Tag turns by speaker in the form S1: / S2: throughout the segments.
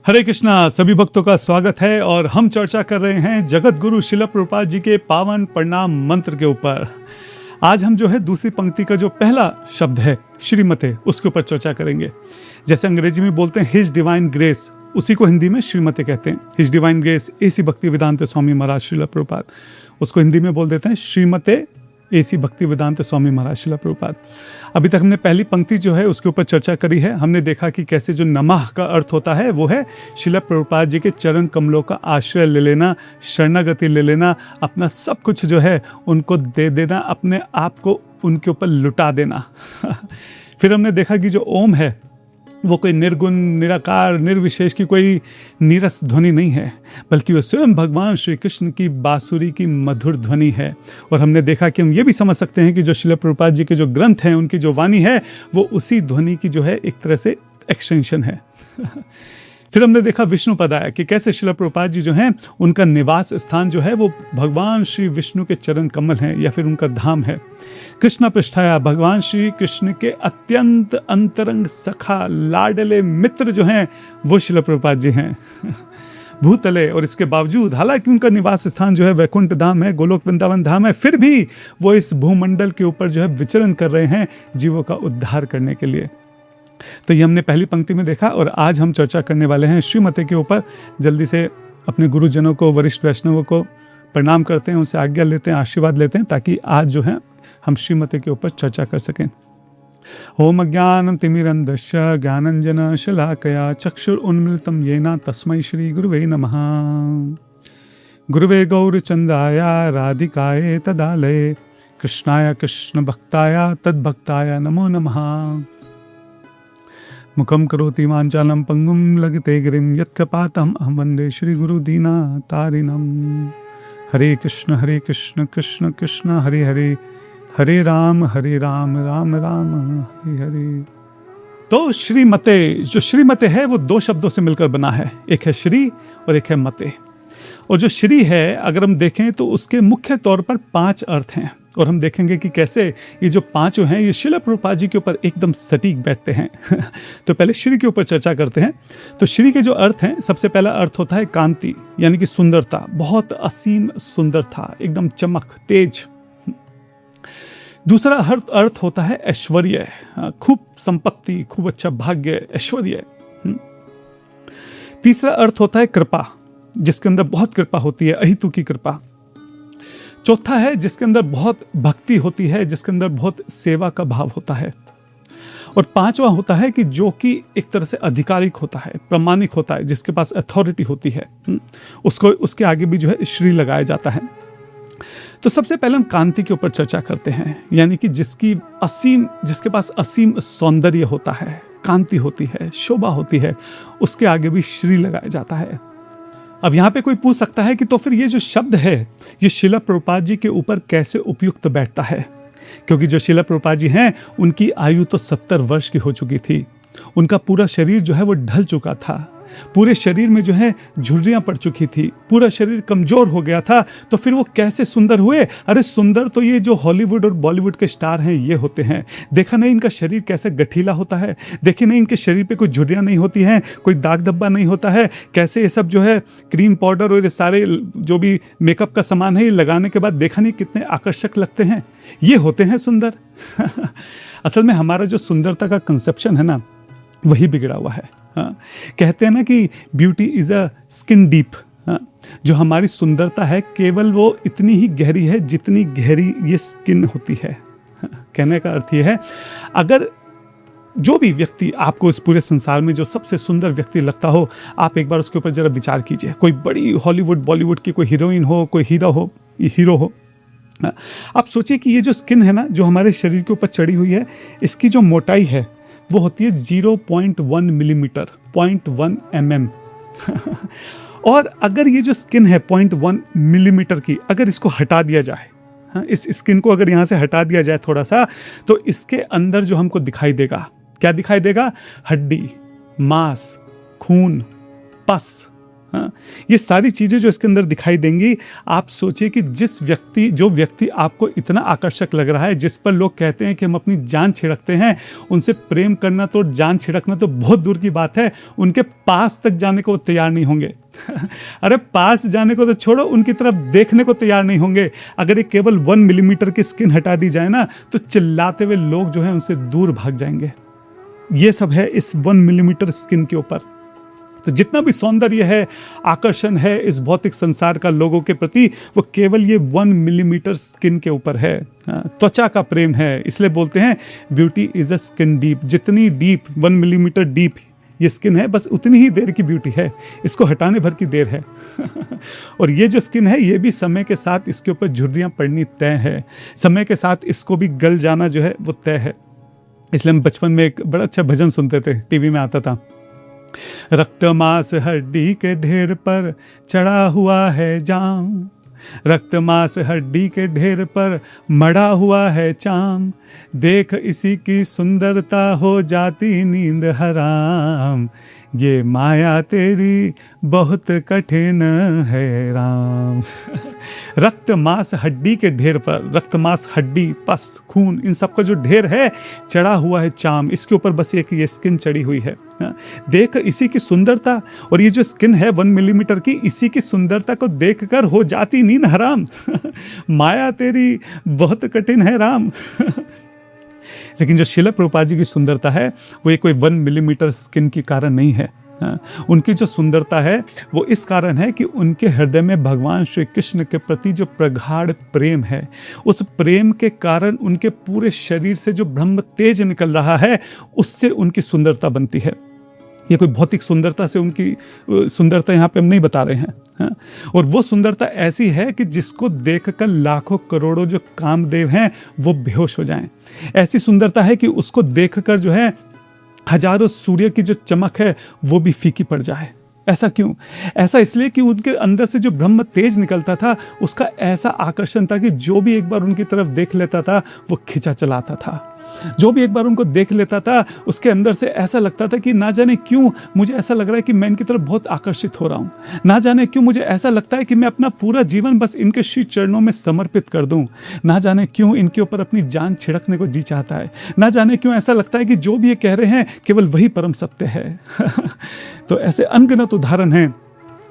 S1: हरे कृष्णा। सभी भक्तों का स्वागत है और हम चर्चा कर रहे हैं जगत गुरु शिला प्रभुपाद जी के पावन प्रणाम मंत्र के ऊपर। आज हम जो है दूसरी पंक्ति का जो पहला शब्द है श्रीमते, उसके ऊपर चर्चा करेंगे। जैसे अंग्रेजी में बोलते हैं हिज डिवाइन ग्रेस, उसी को हिंदी में श्रीमते कहते हैं। हिज डिवाइन ग्रेस एसी भक्ति वेदांत स्वामी महाराज शिला प्रभुपाद, उसको हिंदी में बोल देते हैं श्रीमते एसी भक्ति वेदांत स्वामी महाराज शिला प्रभुपाद। अभी तक हमने पहली पंक्ति जो है उसके ऊपर चर्चा करी है। हमने देखा कि कैसे जो नमः का अर्थ होता है वो है शिला प्रभुपाद जी के चरण कमलों का आश्रय ले लेना, शरणागति ले लेना, अपना सब कुछ जो है उनको दे देना, अपने आप को उनके ऊपर लुटा देना। फिर हमने देखा कि जो ओम है वो कोई निर्गुण, निराकार, निर्विशेष की कोई नीरस ध्वनि नहीं है, बल्कि वो स्वयं भगवान श्री कृष्ण की बांसुरी की मधुर ध्वनि है। और हमने देखा कि हम ये भी समझ सकते हैं कि जो शिला प्रभुपाद जी के जो ग्रंथ हैं, उनकी जो वाणी है वो उसी ध्वनि की जो है एक तरह से एक्सटेंशन है। फिर हमने देखा विष्णु पद आया कि कैसे शिला प्रभुपाद जी जो हैं उनका निवास स्थान जो है वो भगवान श्री विष्णु के चरण कमल हैं या फिर उनका धाम है। कृष्ण पृष्ठाया, भगवान श्री कृष्ण के अत्यंत अंतरंग सखा लाडले मित्र जो हैं वो शिला प्रभुपाद जी हैं। भूतले, और इसके बावजूद हालांकि उनका निवास स्थान जो है वैकुंठ धाम है, गोलोक वृंदावन धाम है, फिर भी वो इस भूमंडल के ऊपर जो है विचरण कर रहे हैं जीवों का उद्धार करने के लिए। तो ये हमने पहली पंक्ति में देखा और आज हम चर्चा करने वाले हैं श्रीमते के ऊपर। जल्दी से अपने गुरुजनों को, वरिष्ठ वैष्णवों को प्रणाम करते हैं, उनसे आज्ञा लेते हैं, आशीर्वाद लेते हैं, ताकि आज जो है हम श्रीमते के ऊपर चर्चा कर सकें। ओम अज्ञानं तिमिरन्धस्य ज्ञानाञ्जन शलाकया चक्षुरुन्मिलितं येन तस्मै श्री गुरुवे नमः। गुरुवे गौरचन्द्राय राधिकाय तदालये कृष्णाय कृष्ण भक्ताय तद्भक्ताय नमो नमः। मुखं करोति वाञ्छालं पंगुं लघिते गिरिं यत्कृपातम् अहं वन्दे श्रीगुरुदीनतारिणम्। हरे कृष्ण कृष्ण कृष्ण हरे हरे, हरे राम राम राम हरे हरे। तो श्रीमते, जो श्रीमते है वो दो शब्दों से मिलकर बना है, एक है श्री और एक है मते। और जो श्री है अगर हम देखें तो उसके मुख्य तौर पर 5 अर्थ हैं और हम देखेंगे कि कैसे ये जो 5 हैं ये शिला प्रभुपाद जी के ऊपर एकदम सटीक बैठते हैं। तो पहले श्री के ऊपर चर्चा करते हैं। तो श्री के जो अर्थ हैं, सबसे पहला अर्थ होता है कांति, यानी कि सुंदरता, बहुत असीम सुंदरता, एकदम चमक, तेज। दूसरा अर्थ होता है ऐश्वर्य, खूब संपत्ति, खूब अच्छा भाग्य, ऐश्वर्य। तीसरा अर्थ होता है कृपा, जिसके अंदर बहुत कृपा होती है, अहितु की कृपा। चौथा है जिसके अंदर बहुत भक्ति होती है, जिसके अंदर बहुत सेवा का भाव होता है। और 5वां होता है कि जो कि एक तरह से आधिकारिक होता है, प्रामाणिक होता है, जिसके पास अथॉरिटी होती है, उसको उसके आगे भी जो है श्री लगाया जाता है। तो सबसे पहले हम कांति के ऊपर चर्चा करते हैं, यानी कि जिसके पास असीम सौंदर्य होता है, कांति होती है, शोभा होती है, उसके आगे भी श्री लगाया जाता है। अब यहाँ पे कोई पूछ सकता है कि तो फिर ये जो शब्द है ये शिला प्रभुपाद जी के ऊपर कैसे उपयुक्त बैठता है, क्योंकि जो शिला प्रभुपाद जी हैं उनकी आयु तो 70 वर्ष की हो चुकी थी, उनका पूरा शरीर जो है वो ढल चुका था, पूरे शरीर में जो है झुर्रियां पड़ चुकी थी, पूरा शरीर कमजोर हो गया था, तो फिर वो कैसे सुंदर हुए? अरे सुंदर तो ये जो हॉलीवुड और बॉलीवुड के स्टार हैं ये होते हैं। देखा नहीं इनका शरीर कैसे गठीला होता है, देखी नहीं इनके शरीर पे कोई झुर्रियां नहीं होती हैं, कोई दाग धब्बा नहीं होता है, कैसे ये सब जो है क्रीम पाउडर और ये सारे जो भी मेकअप का सामान है ये लगाने के बाद देखा नहीं कितने आकर्षक लगते हैं, ये होते हैं सुंदर। असल में हमारा जो सुंदरता का कंसेप्शन है ना वही बिगड़ा हुआ है। हाँ, कहते हैं ना कि beauty is a skin deep. हाँ, जो हमारी सुंदरता है केवल वो इतनी ही गहरी है जितनी गहरी ये स्किन होती है। हाँ, कहने का अर्थ ये है, अगर जो भी व्यक्ति आपको इस पूरे संसार में जो सबसे सुंदर व्यक्ति लगता हो, आप एक बार उसके ऊपर जरा विचार कीजिए। कोई बड़ी हॉलीवुड बॉलीवुड की कोई हीरोइन हो, कोई हीरो हो, आप सोचिए कि ये जो स्किन है ना जो हमारे शरीर के ऊपर चढ़ी हुई है, इसकी जो मोटाई है वो होती है 0.1 मिलीमीटर, 0.1 mm। और अगर ये जो स्किन है 0.1 मिलीमीटर की, अगर इसको हटा दिया जाए, हाँ, इस स्किन को अगर यहाँ से हटा दिया जाए थोड़ा सा, तो इसके अंदर जो हमको दिखाई देगा, क्या दिखाई देगा? हड्डी, मांस, खून, पस, हाँ, ये सारी चीज़ें जो इसके अंदर दिखाई देंगी, आप सोचिए कि जो व्यक्ति आपको इतना आकर्षक लग रहा है, जिस पर लोग कहते हैं कि हम अपनी जान छिड़कते हैं, उनसे प्रेम करना तो, जान छिड़कना तो बहुत दूर की बात है, उनके पास तक जाने को वो तैयार नहीं होंगे। अरे पास जाने को तो छोड़ो, उनकी तरफ देखने को तैयार नहीं होंगे। अगर ये केवल 1 मिलीमीटर की स्किन हटा दी जाए ना, तो चिल्लाते हुए लोग जो है उनसे दूर भाग जाएंगे। ये सब है इस 1 मिलीमीटर स्किन के ऊपर। तो जितना भी सौंदर्य है, आकर्षण है इस भौतिक संसार का लोगों के प्रति, वो केवल ये 1 मिलीमीटर स्किन के ऊपर है। त्वचा का प्रेम है। इसलिए बोलते हैं beauty is a skin deep. जितनी डीप 1 मिलीमीटर डीप ये स्किन है, बस उतनी ही देर की ब्यूटी है, इसको हटाने भर की देर है। और ये जो स्किन है, ये भी समय के साथ इसके ऊपर झुर्रियाँ पड़नी तय है, समय के साथ इसको भी गल जाना जो है वो तय है। इसलिए हम बचपन में एक बड़ा अच्छा भजन सुनते थे, टीवी में आता था, रक्त मांस हड्डी के ढेर पर चढ़ा हुआ है जाम, रक्त मांस हड्डी के ढेर पर मढ़ा हुआ है चाम, देख इसी की सुंदरता हो जाती नींद हराम, ये माया तेरी बहुत कठिन है राम। रक्त मांस हड्डी के ढेर पर, रक्त मांस हड्डी, पस, खून, इन सब का जो ढेर है चढ़ा हुआ है चाम, इसके ऊपर बस एक ये स्किन चढ़ी हुई है। देख इसी की सुंदरता, और ये जो स्किन है 1 मिलीमीटर की, इसी की सुंदरता को देखकर हो जाती नींद हराम। माया तेरी बहुत कठिन है राम। लेकिन जो शिला प्रभुपाद जी की सुंदरता है, वो ये कोई 1 मिलीमीटर स्किन के कारण नहीं है। उनकी जो सुंदरता है वो इस कारण है कि उनके हृदय में भगवान श्री कृष्ण के प्रति जो प्रगाढ़ प्रेम है, उस प्रेम के कारण उनके पूरे शरीर से जो ब्रह्म तेज निकल रहा है, उससे उनकी सुंदरता बनती है। ये कोई भौतिक सुंदरता से उनकी सुंदरता यहाँ पे हम नहीं बता रहे हैं। और वो सुंदरता ऐसी है कि जिसको देखकर लाखों करोड़ों जो कामदेव हैं वो बेहोश हो जाएं। ऐसी सुंदरता है कि उसको देखकर जो है हजारों सूर्य की जो चमक है वो भी फीकी पड़ जाए। ऐसा क्यों? ऐसा इसलिए कि उनके अंदर से जो ब्रह्म तेज निकलता था, उसका ऐसा आकर्षण था कि जो भी एक बार उनकी तरफ देख लेता था वो खिंचा चलाता था। जो भी एक बार उनको देख लेता था, उसके अंदर से ऐसा लगता था कि ना जाने क्यों मुझे ऐसा लग रहा है कि मैं इनकी तरफ बहुत आकर्षित हो रहा हूँ। ना जाने क्यों मुझे ऐसा लगता है कि मैं अपना पूरा जीवन बस इनके श्री चरणों में समर्पित कर दूं। ना जाने क्यों इनके ऊपर अपनी जान छिड़कने को जी चाहता है। ना जाने क्यों ऐसा लगता है कि जो भी ये कह रहे हैं केवल वही परम सत्य है। तो ऐसे अनगिनत उदाहरण हैं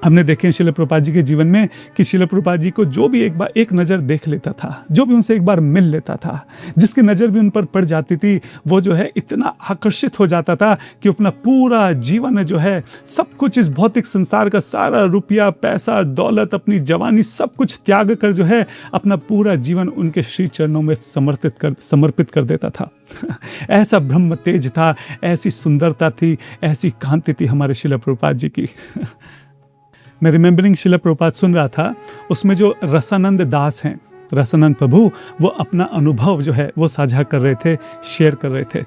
S1: हमने देखे शिला प्रभुपाद जी के जीवन में कि शिला प्रभुपाद जी को जो भी एक बार एक नज़र देख लेता था, जो भी उनसे एक बार मिल लेता था, जिसकी नज़र भी उन पर पड़ जाती थी, वो जो है इतना आकर्षित हो जाता था कि अपना पूरा जीवन जो है सब कुछ, इस भौतिक संसार का सारा रुपया, पैसा, दौलत, अपनी जवानी, सब कुछ त्याग कर जो है अपना पूरा जीवन उनके श्री चरणों में समर्पित कर देता था। ऐसा ब्रह्म तेज था, ऐसी सुंदरता थी, ऐसी कांति थी हमारे शिला प्रभुपाद जी की। मैं रिमेंबरिंग शिला प्रभुपाद सुन रहा था, उसमें जो रसानंद दास हैं, रसानंद प्रभु, वो अपना अनुभव जो है वो साझा कर रहे थे, शेयर कर रहे थे।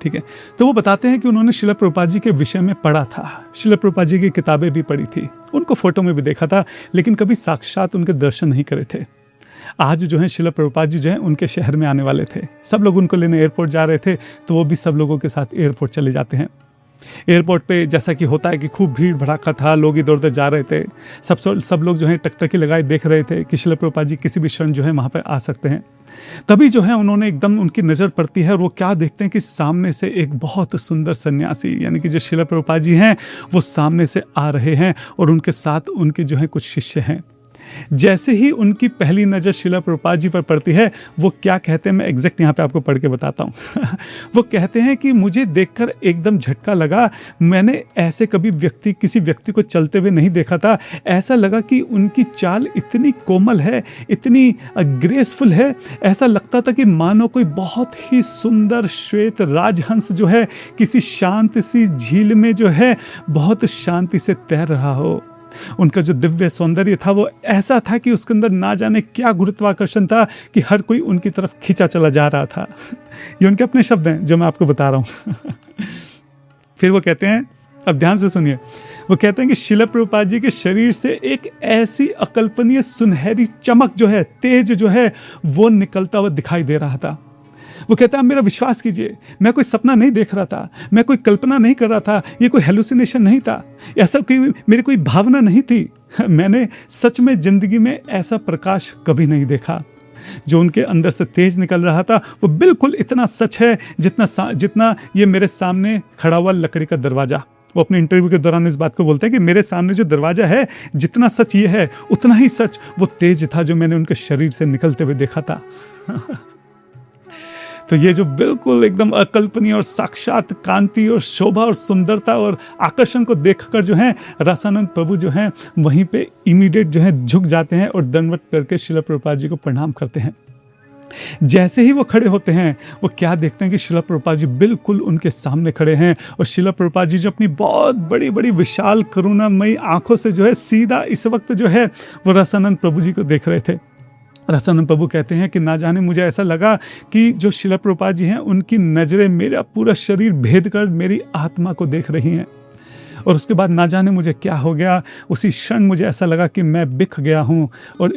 S1: ठीक है, तो वो बताते हैं कि उन्होंने शिला प्रभुपाद जी के विषय में पढ़ा था, शिला प्रभुपाद जी की किताबें भी पढ़ी थी, उनको फोटो में भी देखा था, लेकिन कभी साक्षात उनके दर्शन नहीं करे थे। आज जो है शिला प्रभुपाद जी जो है उनके शहर में आने वाले थे, सब लोग उनको लेने एयरपोर्ट जा रहे थे, तो वो भी सब लोगों के साथ एयरपोर्ट चले जाते हैं। एयरपोर्ट पे जैसा कि होता है कि खूब भीड़ भड़ाका था, लोग इधर उधर जा रहे थे, सब लोग जो है टकटकी लगाए देख रहे थे कि शिला प्रभुपाद जी किसी भी क्षण जो है वहाँ पे आ सकते हैं। तभी जो है उन्होंने एकदम उनकी नज़र पड़ती है और वो क्या देखते हैं कि सामने से एक बहुत सुंदर सन्यासी, यानी कि जो शिला प्रभुपाद जी हैं वो सामने से आ रहे हैं और उनके साथ उनके जो है कुछ शिष्य हैं। जैसे ही उनकी पहली नज़र शिला प्रभुपाद जी पर पड़ती है, वो क्या कहते हैं, मैं एग्जैक्ट यहाँ पे आपको पढ़ के बताता हूँ। वो कहते हैं कि मुझे देखकर एकदम झटका लगा, मैंने ऐसे कभी किसी व्यक्ति को चलते हुए नहीं देखा था। ऐसा लगा कि उनकी चाल इतनी कोमल है, इतनी ग्रेसफुल है, ऐसा लगता था कि मानो कोई बहुत ही सुंदर श्वेत राजहंस जो है किसी शांत सी झील में जो है बहुत शांति से तैर रहा हो। उनका जो दिव्य सौंदर्य था वो ऐसा था कि उसके अंदर ना जाने क्या गुरुत्वाकर्षण था कि हर कोई उनकी तरफ खींचा चला जा रहा था। ये उनके अपने शब्द हैं जो मैं आपको बता रहा हूँ। फिर वो कहते हैं, अब ध्यान से सुनिए, वो कहते हैं कि शिला प्रभुपाद जी के शरीर से एक ऐसी अकल्पनीय सुनहरी चमक जो है, तेज जो है, वो निकलता हुआ दिखाई दे रहा था। वो कहता है, मेरा विश्वास कीजिए, मैं कोई सपना नहीं देख रहा था, मैं कोई कल्पना नहीं कर रहा था, ये कोई हेलुसिनेशन नहीं था, ऐसा कोई मेरी कोई भावना नहीं थी। मैंने सच में जिंदगी में ऐसा प्रकाश कभी नहीं देखा। जो उनके अंदर से तेज निकल रहा था वो बिल्कुल इतना सच है जितना ये मेरे सामने खड़ा हुआ लकड़ी का दरवाजा। वो अपने इंटरव्यू के दौरान इस बात को बोलते हैं कि मेरे सामने जो दरवाजा है, जितना सच ये है उतना ही सच वो तेज था जो मैंने उनके शरीर से निकलते हुए देखा था। तो ये जो बिल्कुल एकदम अकल्पनीय और साक्षात कांति और शोभा और सुंदरता और आकर्षण को देखकर जो है रसानंद प्रभु जो हैं वहीं पे इमीडिएट जो है झुक जाते हैं और दंडवत करके श्रील प्रभुपाद जी को प्रणाम करते हैं। जैसे ही वो खड़े होते हैं वो क्या देखते हैं कि श्रील प्रभुपाद जी बिल्कुल उनके सामने खड़े हैं और श्रील प्रभुपाद जी जो अपनी बहुत बड़ी बड़ी विशाल करुणामयी आंखों से जो है सीधा इस वक्त जो है वो रसानंद प्रभु जी को देख रहे थे। रसानंद प्रभु कहते हैं कि ना जाने मुझे ऐसा लगा कि जो श्रील प्रभुपाद जी हैं उनकी नज़रें मेरा पूरा शरीर भेद कर मेरी आत्मा को देख रही हैं। और उसके बाद ना जाने मुझे क्या हो गया, उसी क्षण मुझे ऐसा लगा कि मैं बिक गया हूँ और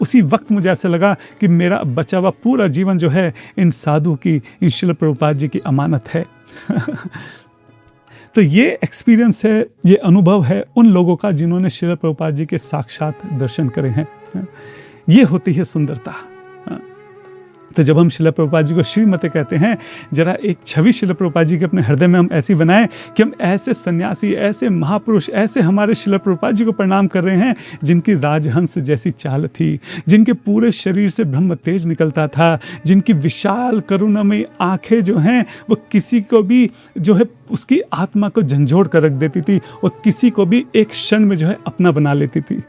S1: उसी वक्त मुझे ऐसा लगा कि मेरा बचा हुआ पूरा जीवन जो है इन साधु की, इन श्रील प्रभुपाद जी की अमानत है। तो ये एक्सपीरियंस है, ये अनुभव है उन लोगों का जिन्होंने श्रील प्रभुपाद जी के साक्षात दर्शन करे हैं। ये होती है सुंदरता। तो जब हम श्रील प्रभुपाद जी को श्रीमते कहते हैं, जरा एक छवि श्रील प्रभुपाद जी के अपने हृदय में हम ऐसी बनाएं कि हम ऐसे सन्यासी, ऐसे महापुरुष, ऐसे हमारे श्रील प्रभुपाद जी को प्रणाम कर रहे हैं जिनकी राजहंस जैसी चाल थी, जिनके पूरे शरीर से ब्रह्म तेज निकलता था, जिनकी विशाल करुणामयी आंखें जो हैं वो किसी को भी जो है उसकी आत्मा को झंझोड़ कर रख देती थी और किसी को भी एक क्षण में जो है अपना बना लेती थी।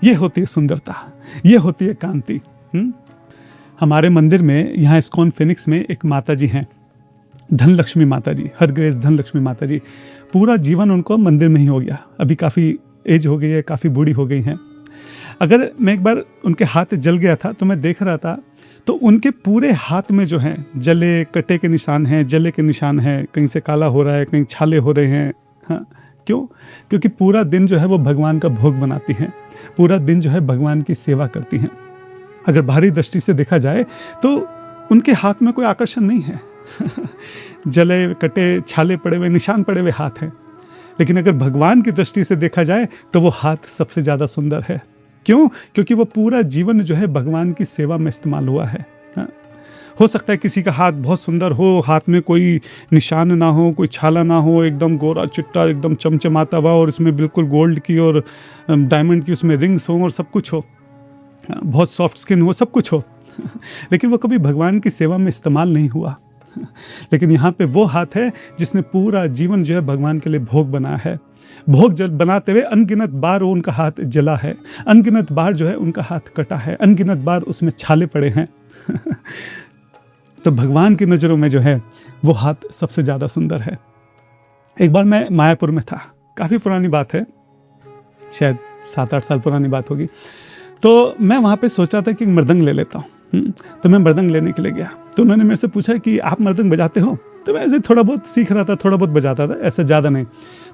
S1: ये होती है सुंदरता, ये होती है कांति। हमारे मंदिर में यहाँ इस्कॉन फिनिक्स में एक माता जी हैं, धनलक्ष्मी माता जी, हर ग्रेस धनलक्ष्मी माता जी। पूरा जीवन उनको मंदिर में ही हो गया, अभी काफ़ी एज हो गई है, काफ़ी बूढ़ी हो गई हैं। अगर मैं एक बार उनके हाथ जल गया था तो मैं देख रहा था तो उनके पूरे हाथ में जो है जले कटे के निशान हैं, जले के निशान हैं, कहीं से काला हो रहा है, कहीं छाले हो रहे हैं। हाँ, क्यों? क्योंकि पूरा दिन जो है वो भगवान का भोग बनाती हैं, पूरा दिन जो है भगवान की सेवा करती हैं। अगर बाहरी दृष्टि से देखा जाए तो उनके हाथ में कोई आकर्षण नहीं है। जले कटे छाले पड़े हुए निशान पड़े हुए हाथ हैं, लेकिन अगर भगवान की दृष्टि से देखा जाए तो वो हाथ सबसे ज़्यादा सुंदर है। क्यों? क्योंकि वो पूरा जीवन जो है भगवान की सेवा में इस्तेमाल हुआ है। हो सकता है किसी का हाथ बहुत सुंदर हो, हाथ में कोई निशान ना हो, कोई छाला ना हो, एकदम गोरा चिट्टा एकदम चमचमाता हुआ और इसमें बिल्कुल गोल्ड की और डायमंड की उसमें रिंग्स हो और सब कुछ हो, बहुत सॉफ्ट स्किन हो, सब कुछ हो, लेकिन वो कभी भगवान की सेवा में इस्तेमाल नहीं हुआ। लेकिन यहाँ पे वो हाथ है जिसने पूरा जीवन जो है भगवान के लिए भोग बनाया है। भोग जल बनाते हुए अनगिनत बार वो उनका हाथ जला है, अनगिनत बार जो है उनका हाथ कटा है, अनगिनत बार उसमें छाले पड़े हैं। तो भगवान की नज़रों में जो है वो हाथ सबसे ज़्यादा सुंदर है। एक बार मैं मायापुर में था, काफ़ी पुरानी बात है, शायद 7-8 साल पुरानी बात होगी। तो मैं वहाँ पे सोचा था कि मृदंग ले लेता हूँ। तो मैं मृदंग लेने के लिए गया तो उन्होंने मेरे से पूछा कि आप मृदंग बजाते हो? तो मैं ऐसे थोड़ा बहुत सीख रहा था, थोड़ा बहुत बजाता था, ऐसा ज़्यादा नहीं।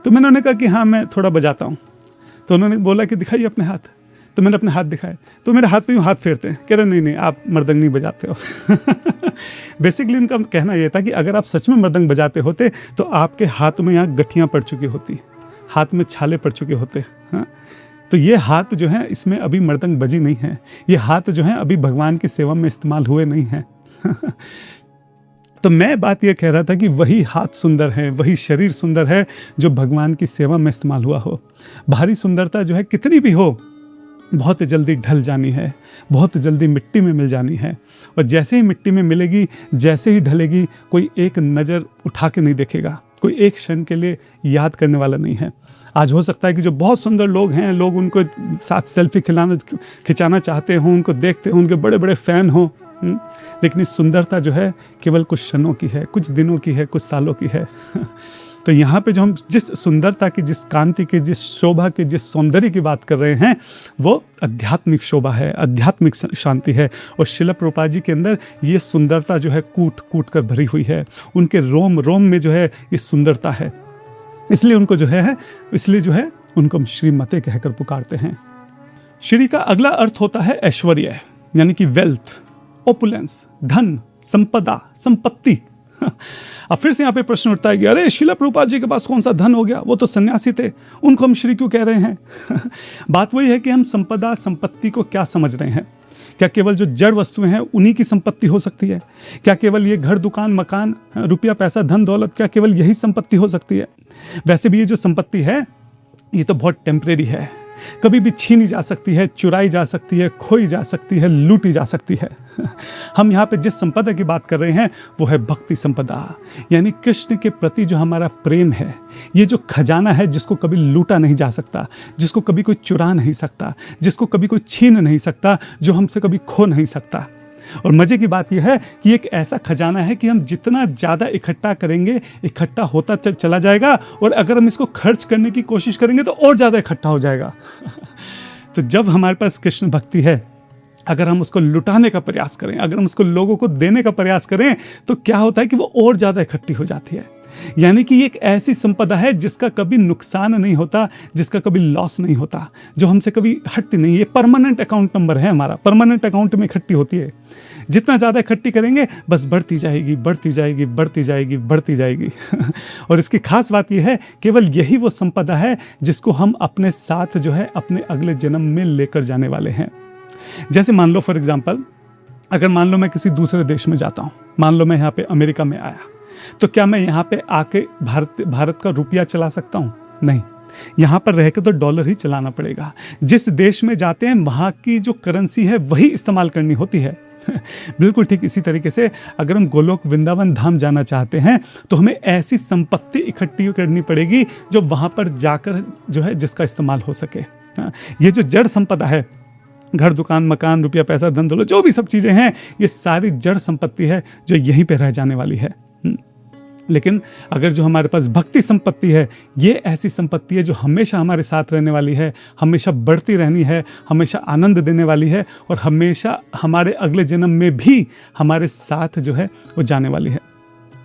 S1: तो मैंने उन्हें कहा कि हाँ मैं थोड़ा बजाता हूँ। तो उन्होंने बोला कि दिखाइए अपने हाथ। तो मैंने अपने हाथ दिखाए तो मेरे हाथ पे यूँ हाथ फेरते हैं, कह रहे नहीं आप मृदंग नहीं बजाते हो। बेसिकली उनका कहना यह था कि अगर आप सच में मृदंग बजाते होते तो आपके हाथ में यहाँ गठियाँ पड़ चुकी होती, हाथ में छाले पड़ चुके होते। हाँ, तो ये हाथ जो है इसमें अभी मृदंग बजी नहीं है, ये हाथ जो है अभी भगवान की सेवा में इस्तेमाल हुए नहीं हैं। तो मैं बात ये कह रहा था कि वही हाथ सुंदर है, वही शरीर सुंदर है जो भगवान की सेवा में इस्तेमाल हुआ हो। बाहरी सुंदरता जो है कितनी भी हो बहुत जल्दी ढल जानी है, बहुत जल्दी मिट्टी में मिल जानी है, और जैसे ही मिट्टी में मिलेगी, जैसे ही ढलेगी, कोई एक नज़र उठा के नहीं देखेगा, कोई एक क्षण के लिए याद करने वाला नहीं है। आज हो सकता है कि जो बहुत सुंदर लोग हैं, लोग उनको साथ सेल्फी खिंचाना चाहते हों, उनको देखते हों, उनके बड़े बड़े फ़ैन हों, लेकिन इस सुंदरता जो है केवल कुछ क्षणों की है, कुछ दिनों की है, कुछ सालों की है। तो यहाँ पे जो हम जिस सुंदरता की, जिस कांति की, जिस शोभा की, जिस सौंदर्य की बात कर रहे हैं वो आध्यात्मिक शोभा है, आध्यात्मिक शांति है। और श्रील प्रभुपाद जी के अंदर ये सुंदरता जो है कूट कूट कर भरी हुई है, उनके रोम रोम में जो है ये सुंदरता है। इसलिए उनको जो है उनको हम श्रीमते कहकर पुकारते हैं। श्री का अगला अर्थ होता है ऐश्वर्य, यानी कि वेल्थ। ओपुलेंस, धन, संपदा, संपत्ति। अब फिर से यहाँ पे प्रश्न उठता है कि अरे शिला प्रभुपाद जी के पास कौन सा धन हो गया, वो तो सन्यासी थे, उनको हम श्री क्यों कह रहे हैं? बात वही है कि हम संपदा, संपत्ति को क्या समझ रहे हैं। क्या केवल जो जड़ वस्तुएं हैं उन्हीं की संपत्ति हो सकती है? क्या केवल ये घर, दुकान, मकान, रुपया, पैसा, धन, दौलत, क्या केवल यही संपत्ति हो सकती है? वैसे भी ये जो संपत्ति है ये तो बहुत टेम्परेरी है, कभी भी छीनी जा सकती है, चुराई जा सकती है, खोई जा सकती है, लूटी जा सकती है। हम यहाँ पे जिस संपदा की बात कर रहे हैं वो है भक्ति संपदा, यानी कृष्ण के प्रति जो हमारा प्रेम है, ये जो खजाना है जिसको कभी लूटा नहीं जा सकता, जिसको कभी कोई चुरा नहीं सकता, जिसको कभी कोई छीन नहीं सकता, जो हमसे कभी खो नहीं सकता। और मजे की बात यह है कि एक ऐसा खजाना है कि हम जितना ज़्यादा इकट्ठा करेंगे इकट्ठा होता चला जाएगा, और अगर हम इसको खर्च करने की कोशिश करेंगे तो और ज़्यादा इकट्ठा हो जाएगा। तो जब हमारे पास कृष्ण भक्ति है, अगर हम उसको लुटाने का प्रयास करें, अगर हम उसको लोगों को देने का प्रयास करें, तो क्या होता है कि वो और ज़्यादा इकट्ठी हो जाती है। यानी कि एक ऐसी संपदा है जिसका कभी नुकसान नहीं होता, जिसका कभी लॉस नहीं होता, जो हमसे कभी हटती नहीं। ये परमानेंट अकाउंट नंबर है हमारा, परमानेंट अकाउंट में इकट्ठी होती है। जितना ज़्यादा इकट्ठी करेंगे बस बढ़ती जाएगी, बढ़ती जाएगी, बढ़ती जाएगी, बढ़ती जाएगी। और इसकी खास बात यह है, केवल यही वो संपदा है जिसको हम अपने साथ जो है अपने अगले जन्म में लेकर जाने वाले हैं। जैसे मान लो फॉर एग्जाम्पल, अगर मान लो मैं किसी दूसरे देश में जाता हूँ, मान लो मैं यहाँ पे अमेरिका में आया, तो क्या मैं यहाँ पे आके भारत का रुपया चला सकता हूँ? नहीं, यहाँ पर रह के तो डॉलर ही चलाना पड़ेगा। जिस देश में जाते हैं वहाँ की जो करेंसी है वही इस्तेमाल करनी होती है। बिल्कुल ठीक इसी तरीके से अगर हम गोलोक वृंदावन धाम जाना चाहते हैं तो हमें ऐसी संपत्ति इकट्ठी करनी पड़ेगी जो वहाँ पर जाकर जो है जिसका इस्तेमाल हो सके। ये जो जड़ संपदा है, घर, दुकान, मकान, रुपया, पैसा, धन, दौलत, जो भी सब चीज़ें हैं, ये सारी जड़ संपत्ति है जो यहीं पे रह जाने वाली है। लेकिन अगर जो हमारे पास भक्ति संपत्ति है, ये ऐसी संपत्ति है जो हमेशा हमारे साथ रहने वाली है, हमेशा बढ़ती रहनी है, हमेशा आनंद देने वाली है, और हमेशा हमारे अगले जन्म में भी हमारे साथ जो है वो जाने वाली है।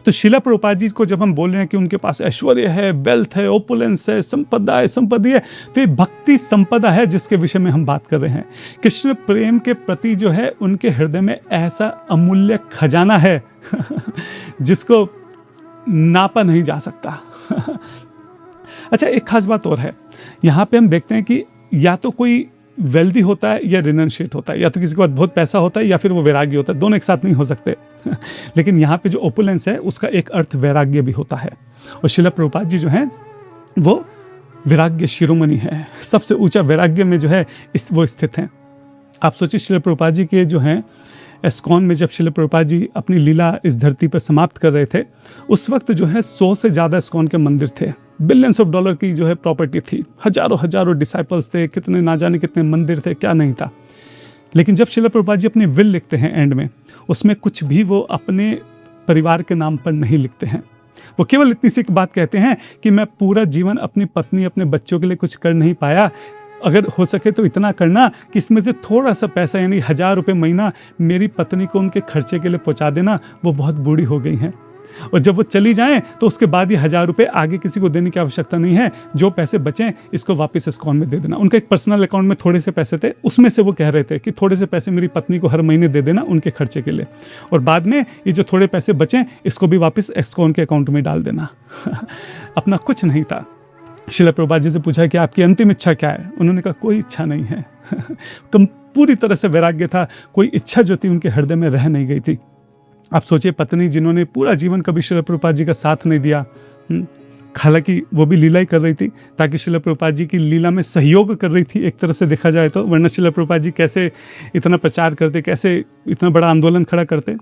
S1: तो शिला प्रभुपाद जी को जब हम बोल रहे हैं कि उनके पास ऐश्वर्य है, वेल्थ है, ओपुलेंस है, संपदा है, संपत्ति है, तो ये भक्ति संपदा है जिसके विषय में हम बात कर रहे हैं। कृष्ण प्रेम के प्रति जो है उनके हृदय में ऐसा अमूल्य खजाना है जिसको नापा नहीं जा सकता। अच्छा, एक खास बात और है, यहाँ पे हम देखते हैं कि या तो कोई वेल्दी होता है या रिनंशिएट होता है, या तो किसी के पास बहुत पैसा होता है या फिर वो वैराग्य होता है, दोनों एक साथ नहीं हो सकते। लेकिन यहाँ पे जो ओपुलेंस है उसका एक अर्थ वैराग्य भी होता है, और शिला प्रभुपाद जी जो हैं वो वैराग्य शिरोमणि है, सबसे ऊंचा वैराग्य में जो है वो स्थित हैं। आप सोचिए, शिला प्रभुपाद जी के जो हैं एस्कॉन में जब शिला प्रभुपाद जी अपनी लीला इस धरती पर समाप्त कर रहे थे, उस वक्त जो है 100 से ज़्यादा एस्कॉन के मंदिर थे, बिलियंस ऑफ डॉलर की जो है प्रॉपर्टी थी, हजारों हजारों डिसाइपल्स थे, कितने ना जाने कितने मंदिर थे, क्या नहीं था। लेकिन जब शिला प्रभुपाद जी अपनी विल लिखते हैं एंड में, उसमें कुछ भी वो अपने परिवार के नाम पर नहीं लिखते हैं। वो केवल इतनी सी बात कहते हैं कि मैं पूरा जीवन अपनी पत्नी, अपने बच्चों के लिए कुछ कर नहीं पाया, अगर हो सके तो इतना करना कि इसमें से थोड़ा सा पैसा, यानी 1000 रुपये महीना मेरी पत्नी को उनके खर्चे के लिए पहुंचा देना, वो बहुत बूढ़ी हो गई हैं, और जब वो चली जाएं तो उसके बाद ये 1000 रुपये आगे किसी को देने की आवश्यकता नहीं है, जो पैसे बचें इसको वापस एस्कॉन में दे देना। उनका एक पर्सनल अकाउंट में थोड़े से पैसे थे, उसमें से वो कह रहे थे कि थोड़े से पैसे मेरी पत्नी को हर महीने दे देना उनके खर्चे के लिए, और बाद में ये जो थोड़े पैसे बचें इसको भी वापस एस्कॉन के अकाउंट में डाल देना। अपना कुछ नहीं था। शिला प्रभुपाद जी से पूछा कि आपकी अंतिम इच्छा क्या है? उन्होंने कहा कोई इच्छा नहीं है। कम पूरी तरह से वैराग्य था, कोई इच्छा जो थी उनके हृदय में रह नहीं गई थी। आप सोचिए, पत्नी जिन्होंने पूरा जीवन कभी शिला प्रभुपाद जी का साथ नहीं दिया, हालांकि वो भी लीला ही कर रही थी ताकि शिला प्रभुपाद जी की लीला में सहयोग कर रही थी एक तरह से देखा जाए तो, वरना शिला प्रभुपाद जी कैसे इतना प्रचार करते, कैसे इतना बड़ा आंदोलन खड़ा करते।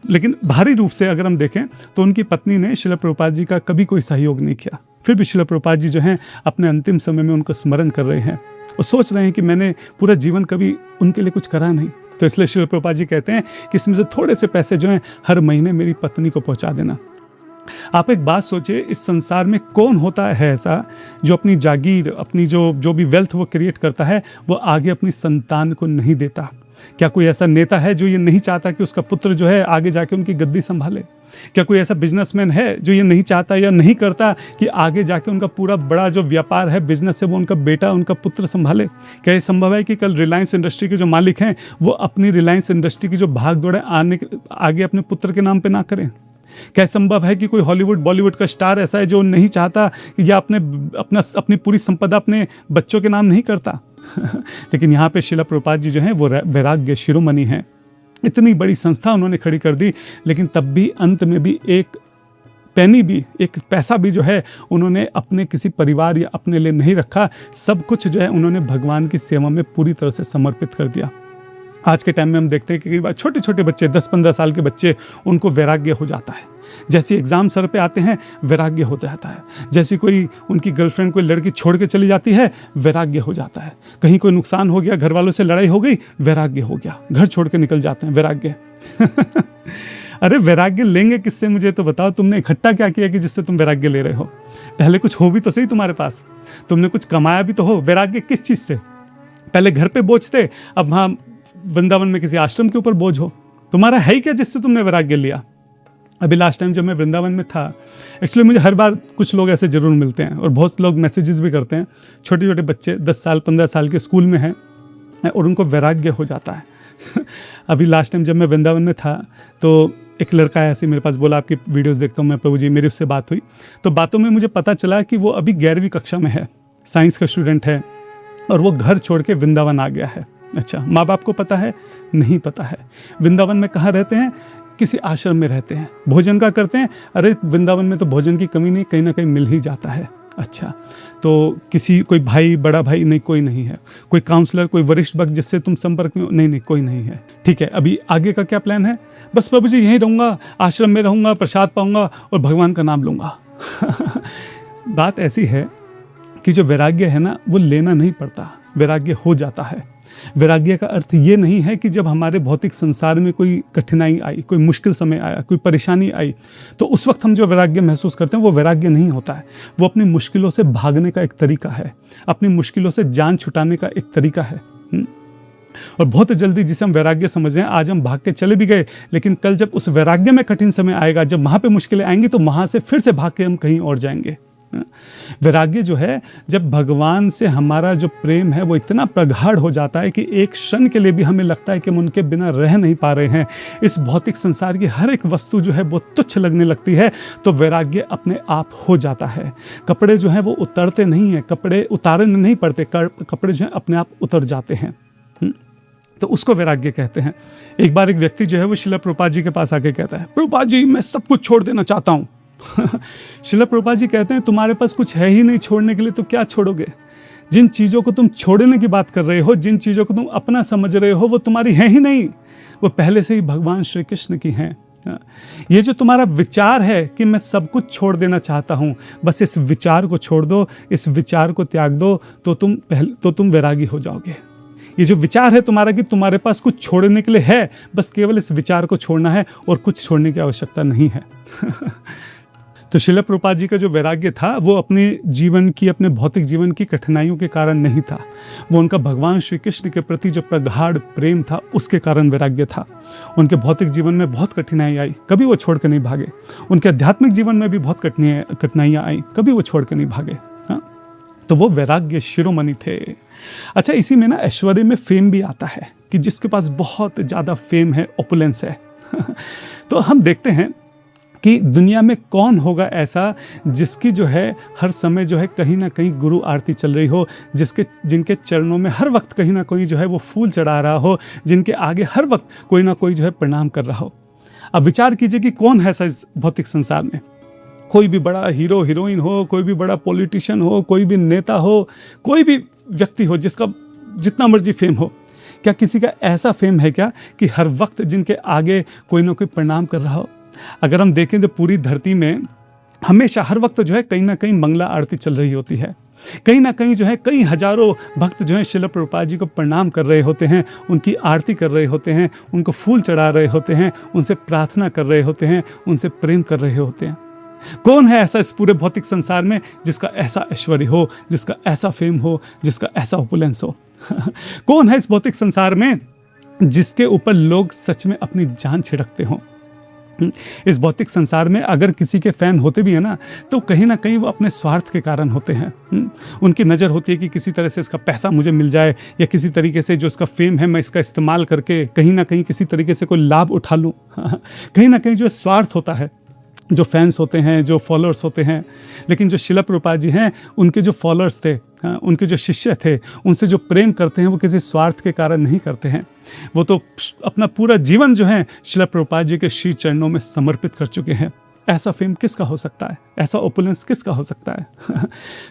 S1: लेकिन बाहरी रूप से अगर हम देखें तो उनकी पत्नी ने शिला प्रभुपाद जी का कभी कोई सहयोग नहीं किया, फिर भी शिला प्रभुपाद जी जो हैं अपने अंतिम समय में उनको स्मरण कर रहे हैं और सोच रहे हैं कि मैंने पूरा जीवन कभी उनके लिए कुछ करा नहीं। तो इसलिए शिला प्रभुपाद जी कहते हैं कि इसमें से थोड़े से पैसे जो हैं हर महीने मेरी पत्नी को पहुंचा देना। आप एक बात सोचिए, इस संसार में कौन होता है ऐसा जो अपनी जागीर, अपनी जो भी वेल्थ वो क्रिएट करता है, वो आगे अपनी संतान को नहीं देता, क्या कोई ऐसा नेता है जो ये नहीं चाहता कि उसका पुत्र जो है आगे जाके उनकी गद्दी संभाले? क्या कोई ऐसा बिजनेसमैन है जो ये नहीं चाहता या नहीं करता कि आगे जाके उनका पूरा बड़ा जो व्यापार है, बिजनेस है, वो उनका बेटा, उनका पुत्र संभाले? क्या ये संभव है कि कल रिलायंस इंडस्ट्री के जो मालिक हैं वो अपनी रिलायंस इंडस्ट्री की जो भाग दौड़ है आगे अपने पुत्र के नाम पे ना करें? क्या संभव है कि कोई हॉलीवुड बॉलीवुड का स्टार ऐसा है जो नहीं चाहता कि या अपनी पूरी संपदा अपने बच्चों के नाम नहीं करता? लेकिन यहाँ पे शिला प्रभुपाद जी जो हैं वो वैराग्य शिरोमणि हैं। इतनी बड़ी संस्था उन्होंने खड़ी कर दी, लेकिन तब भी अंत में भी एक पैनी भी, एक पैसा भी जो है उन्होंने अपने किसी परिवार या अपने लिए नहीं रखा। सब कुछ जो है उन्होंने भगवान की सेवा में पूरी तरह से समर्पित कर दिया। आज के टाइम में हम देखते हैं कि कई बार छोटे छोटे बच्चे, 10-15 साल के बच्चे, उनको वैराग्य हो जाता है। जैसे एग्ज़ाम सर पे आते हैं वैराग्य हो जाता है। जैसी कोई उनकी गर्लफ्रेंड कोई लड़की छोड़ के चली जाती है, वैराग्य हो जाता है। कहीं कोई नुकसान हो गया, घर वालों से लड़ाई हो गई, वैराग्य हो गया, घर छोड़ के निकल जाते हैं, वैराग्य। अरे वैराग्य लेंगे किससे, मुझे तो बताओ। तुमने इकट्ठा क्या किया कि जिससे तुम वैराग्य ले रहे हो? पहले कुछ हो भी तो सही तुम्हारे पास, तुमने कुछ कमाया भी तो हो। वैराग्य किस चीज़ से? पहले घर पे बोझ थे, अब वहाँ वृंदावन में किसी आश्रम के ऊपर बोझ हो। तुम्हारा है क्या जिससे तुमने वैराग्य लिया? अभी लास्ट टाइम जब मैं वृंदावन में था, एक्चुअली मुझे हर बार कुछ लोग ऐसे ज़रूर मिलते हैं और बहुत लोग मैसेजेस भी करते हैं। छोटे छोटे बच्चे 10 साल 15 साल के स्कूल में हैं और उनको वैराग्य हो जाता है। अभी लास्ट टाइम जब मैं वृंदावन में था तो एक लड़का ऐसे मेरे पास बोला, आपकी वीडियोस देखता हूँ मैं प्रभु जी, मेरी उससे बात हुई तो बातों में मुझे पता चला कि वो अभी 11वीं कक्षा में है, साइंस का स्टूडेंट है और वो घर छोड़ के वृंदावन आ गया है। अच्छा, माँ बाप को पता है? नहीं पता है। वृंदावन में कहाँ रहते हैं? किसी आश्रम में रहते हैं। भोजन का करते हैं? अरे वृंदावन में तो भोजन की कमी नहीं, कहीं ना कहीं मिल ही जाता है। अच्छा, तो किसी कोई भाई, बड़ा भाई? नहीं, कोई नहीं है। कोई काउंसलर, कोई वरिष्ठ भक्त जिससे तुम संपर्क में हो? नहीं, कोई नहीं है। ठीक है, अभी आगे का क्या प्लान है? बस प्रभु जी यहीं रहूँगा, आश्रम में रहूँगा, प्रसाद पाऊँगा और भगवान का नाम लूँगा। बात ऐसी है कि जो वैराग्य है ना, वो लेना नहीं पड़ता, वैराग्य हो जाता है। वैराग्य का अर्थ ये नहीं है कि जब हमारे भौतिक संसार में कोई कठिनाई आई, कोई मुश्किल समय आया, कोई परेशानी आई, तो उस वक्त हम जो वैराग्य महसूस करते हैं वो वैराग्य नहीं होता है। वो अपनी मुश्किलों से भागने का एक तरीका है, अपनी मुश्किलों से जान छुटाने का एक तरीका है। और बहुत जल्दी जिसे हम वैराग्य समझ रहे हैं, आज हम भाग के चले भी गए, लेकिन कल जब उस वैराग्य में कठिन समय आएगा, जब वहाँ पे मुश्किलें आएंगी, तो वहाँ से फिर से भाग के हम कहीं और जाएंगे। वैराग्य जो है, जब भगवान से हमारा जो प्रेम है वो इतना प्रगाढ़ हो जाता है कि एक क्षण के लिए भी हमें लगता है कि हम उनके बिना रह नहीं पा रहे हैं। इस भौतिक संसार की हर एक वस्तु जो है वो तुच्छ लगने लगती है, तो वैराग्य अपने आप हो जाता है। कपड़े जो हैं वो उतरते नहीं हैं, कपड़े उतारने नहीं पड़ते, कपड़े जो हैं अपने आप उतर जाते हैं। तो उसको वैराग्य कहते हैं। एक बार एक व्यक्ति जो है वो शिला प्रभुपाद जी के पास आके कहता है, प्रभुपाद जी मैं सब कुछ छोड़ देना चाहता हूँ। शिला प्रभुपाद जी कहते हैं, तुम्हारे पास कुछ है ही नहीं छोड़ने के लिए, तो क्या छोड़ोगे? जिन चीज़ों को तुम छोड़ने की बात कर रहे हो, जिन चीज़ों को तुम अपना समझ रहे हो, वो तुम्हारी है ही नहीं, वो पहले से ही भगवान श्री कृष्ण की हैं। ये जो तुम्हारा विचार है कि मैं सब कुछ छोड़ देना चाहता हूँ, बस इस विचार को छोड़ दो, इस विचार को त्याग दो, तो तुम वैरागी हो जाओगे। ये जो विचार है तुम्हारा कि तुम्हारे पास कुछ छोड़ने के लिए है, बस केवल इस विचार को छोड़ना है और कुछ छोड़ने की आवश्यकता नहीं है। तो शिला प्रभुपाद जी का जो वैराग्य था वो अपने जीवन की, अपने भौतिक जीवन की कठिनाइयों के कारण नहीं था, वो उनका भगवान श्री कृष्ण के प्रति जो प्रगाढ़ प्रेम था उसके कारण वैराग्य था। उनके भौतिक जीवन में बहुत कठिनाई आई, कभी वो छोड़ कर नहीं भागे। उनके आध्यात्मिक जीवन में भी बहुत कठिनाइयाँ आई, कभी वो छोड़ कर नहीं भागे। हाँ, तो वो वैराग्य शिरोमणि थे। अच्छा, इसी में ना ऐश्वर्य में फेम भी आता है कि जिसके पास बहुत ज़्यादा फेम है, ओपुलेंस है। तो हम देखते हैं कि दुनिया में कौन होगा ऐसा जिसकी जो है हर समय जो है कहीं ना कहीं गुरु आरती चल रही हो, जिनके चरणों में हर वक्त कहीं ना कोई जो है वो फूल चढ़ा रहा हो, जिनके आगे हर वक्त कोई ना कोई जो है प्रणाम कर रहा हो। अब विचार कीजिए कि कौन है ऐसा इस भौतिक संसार में। कोई भी बड़ा हीरो हीरोइन हो, कोई भी बड़ा पॉलिटिशियन हो, कोई भी नेता हो, कोई भी व्यक्ति हो जिसका जितना मर्जी फेम हो, क्या किसी का ऐसा फेम है क्या कि हर वक्त जिनके आगे कोई ना कोई प्रणाम कर रहा हो? अगर हम देखें तो पूरी धरती में हमेशा हर वक्त जो है कहीं ना कहीं मंगला आरती चल रही होती है। कहीं ना कहीं जो है कई हजारों भक्त जो है शिला प्रभुपाद जी को प्रणाम कर रहे होते हैं, उनकी आरती कर रहे होते हैं, उनको फूल चढ़ा रहे होते हैं, उनसे प्रार्थना कर रहे होते हैं, उनसे प्रेम कर रहे होते हैं। कौन है ऐसा इस पूरे भौतिक संसार में जिसका ऐसा ऐश्वर्य हो, जिसका ऐसा फेम हो, जिसका ऐसा ओपुलेंस हो? कौन है इस भौतिक संसार में जिसके ऊपर लोग सच में अपनी जान छिड़कते हों। इस भौतिक संसार में अगर किसी के फैन होते भी हैं ना, तो कहीं ना कहीं वो अपने स्वार्थ के कारण होते हैं। उनकी नज़र होती है कि किसी तरह से इसका पैसा मुझे मिल जाए, या किसी तरीके से जो इसका फेम है मैं इसका इस्तेमाल करके कहीं ना कहीं किसी तरीके से कोई लाभ उठा लूँ। कहीं ना कहीं जो स्वार्थ होता है, जो फैंस होते हैं, जो फॉलोअर्स होते हैं। लेकिन जो शिला प्रभुपाद जी हैं, उनके जो फॉलोअर्स थे, उनके जो शिष्य थे, उनसे जो प्रेम करते हैं वो किसी स्वार्थ के कारण नहीं करते हैं। वो तो अपना पूरा जीवन जो है शिला प्रभुपाद जी के श्री चरणों में समर्पित कर चुके हैं। ऐसा फेम किसका हो सकता है? ऐसा ओपुलेंस किसका हो सकता है?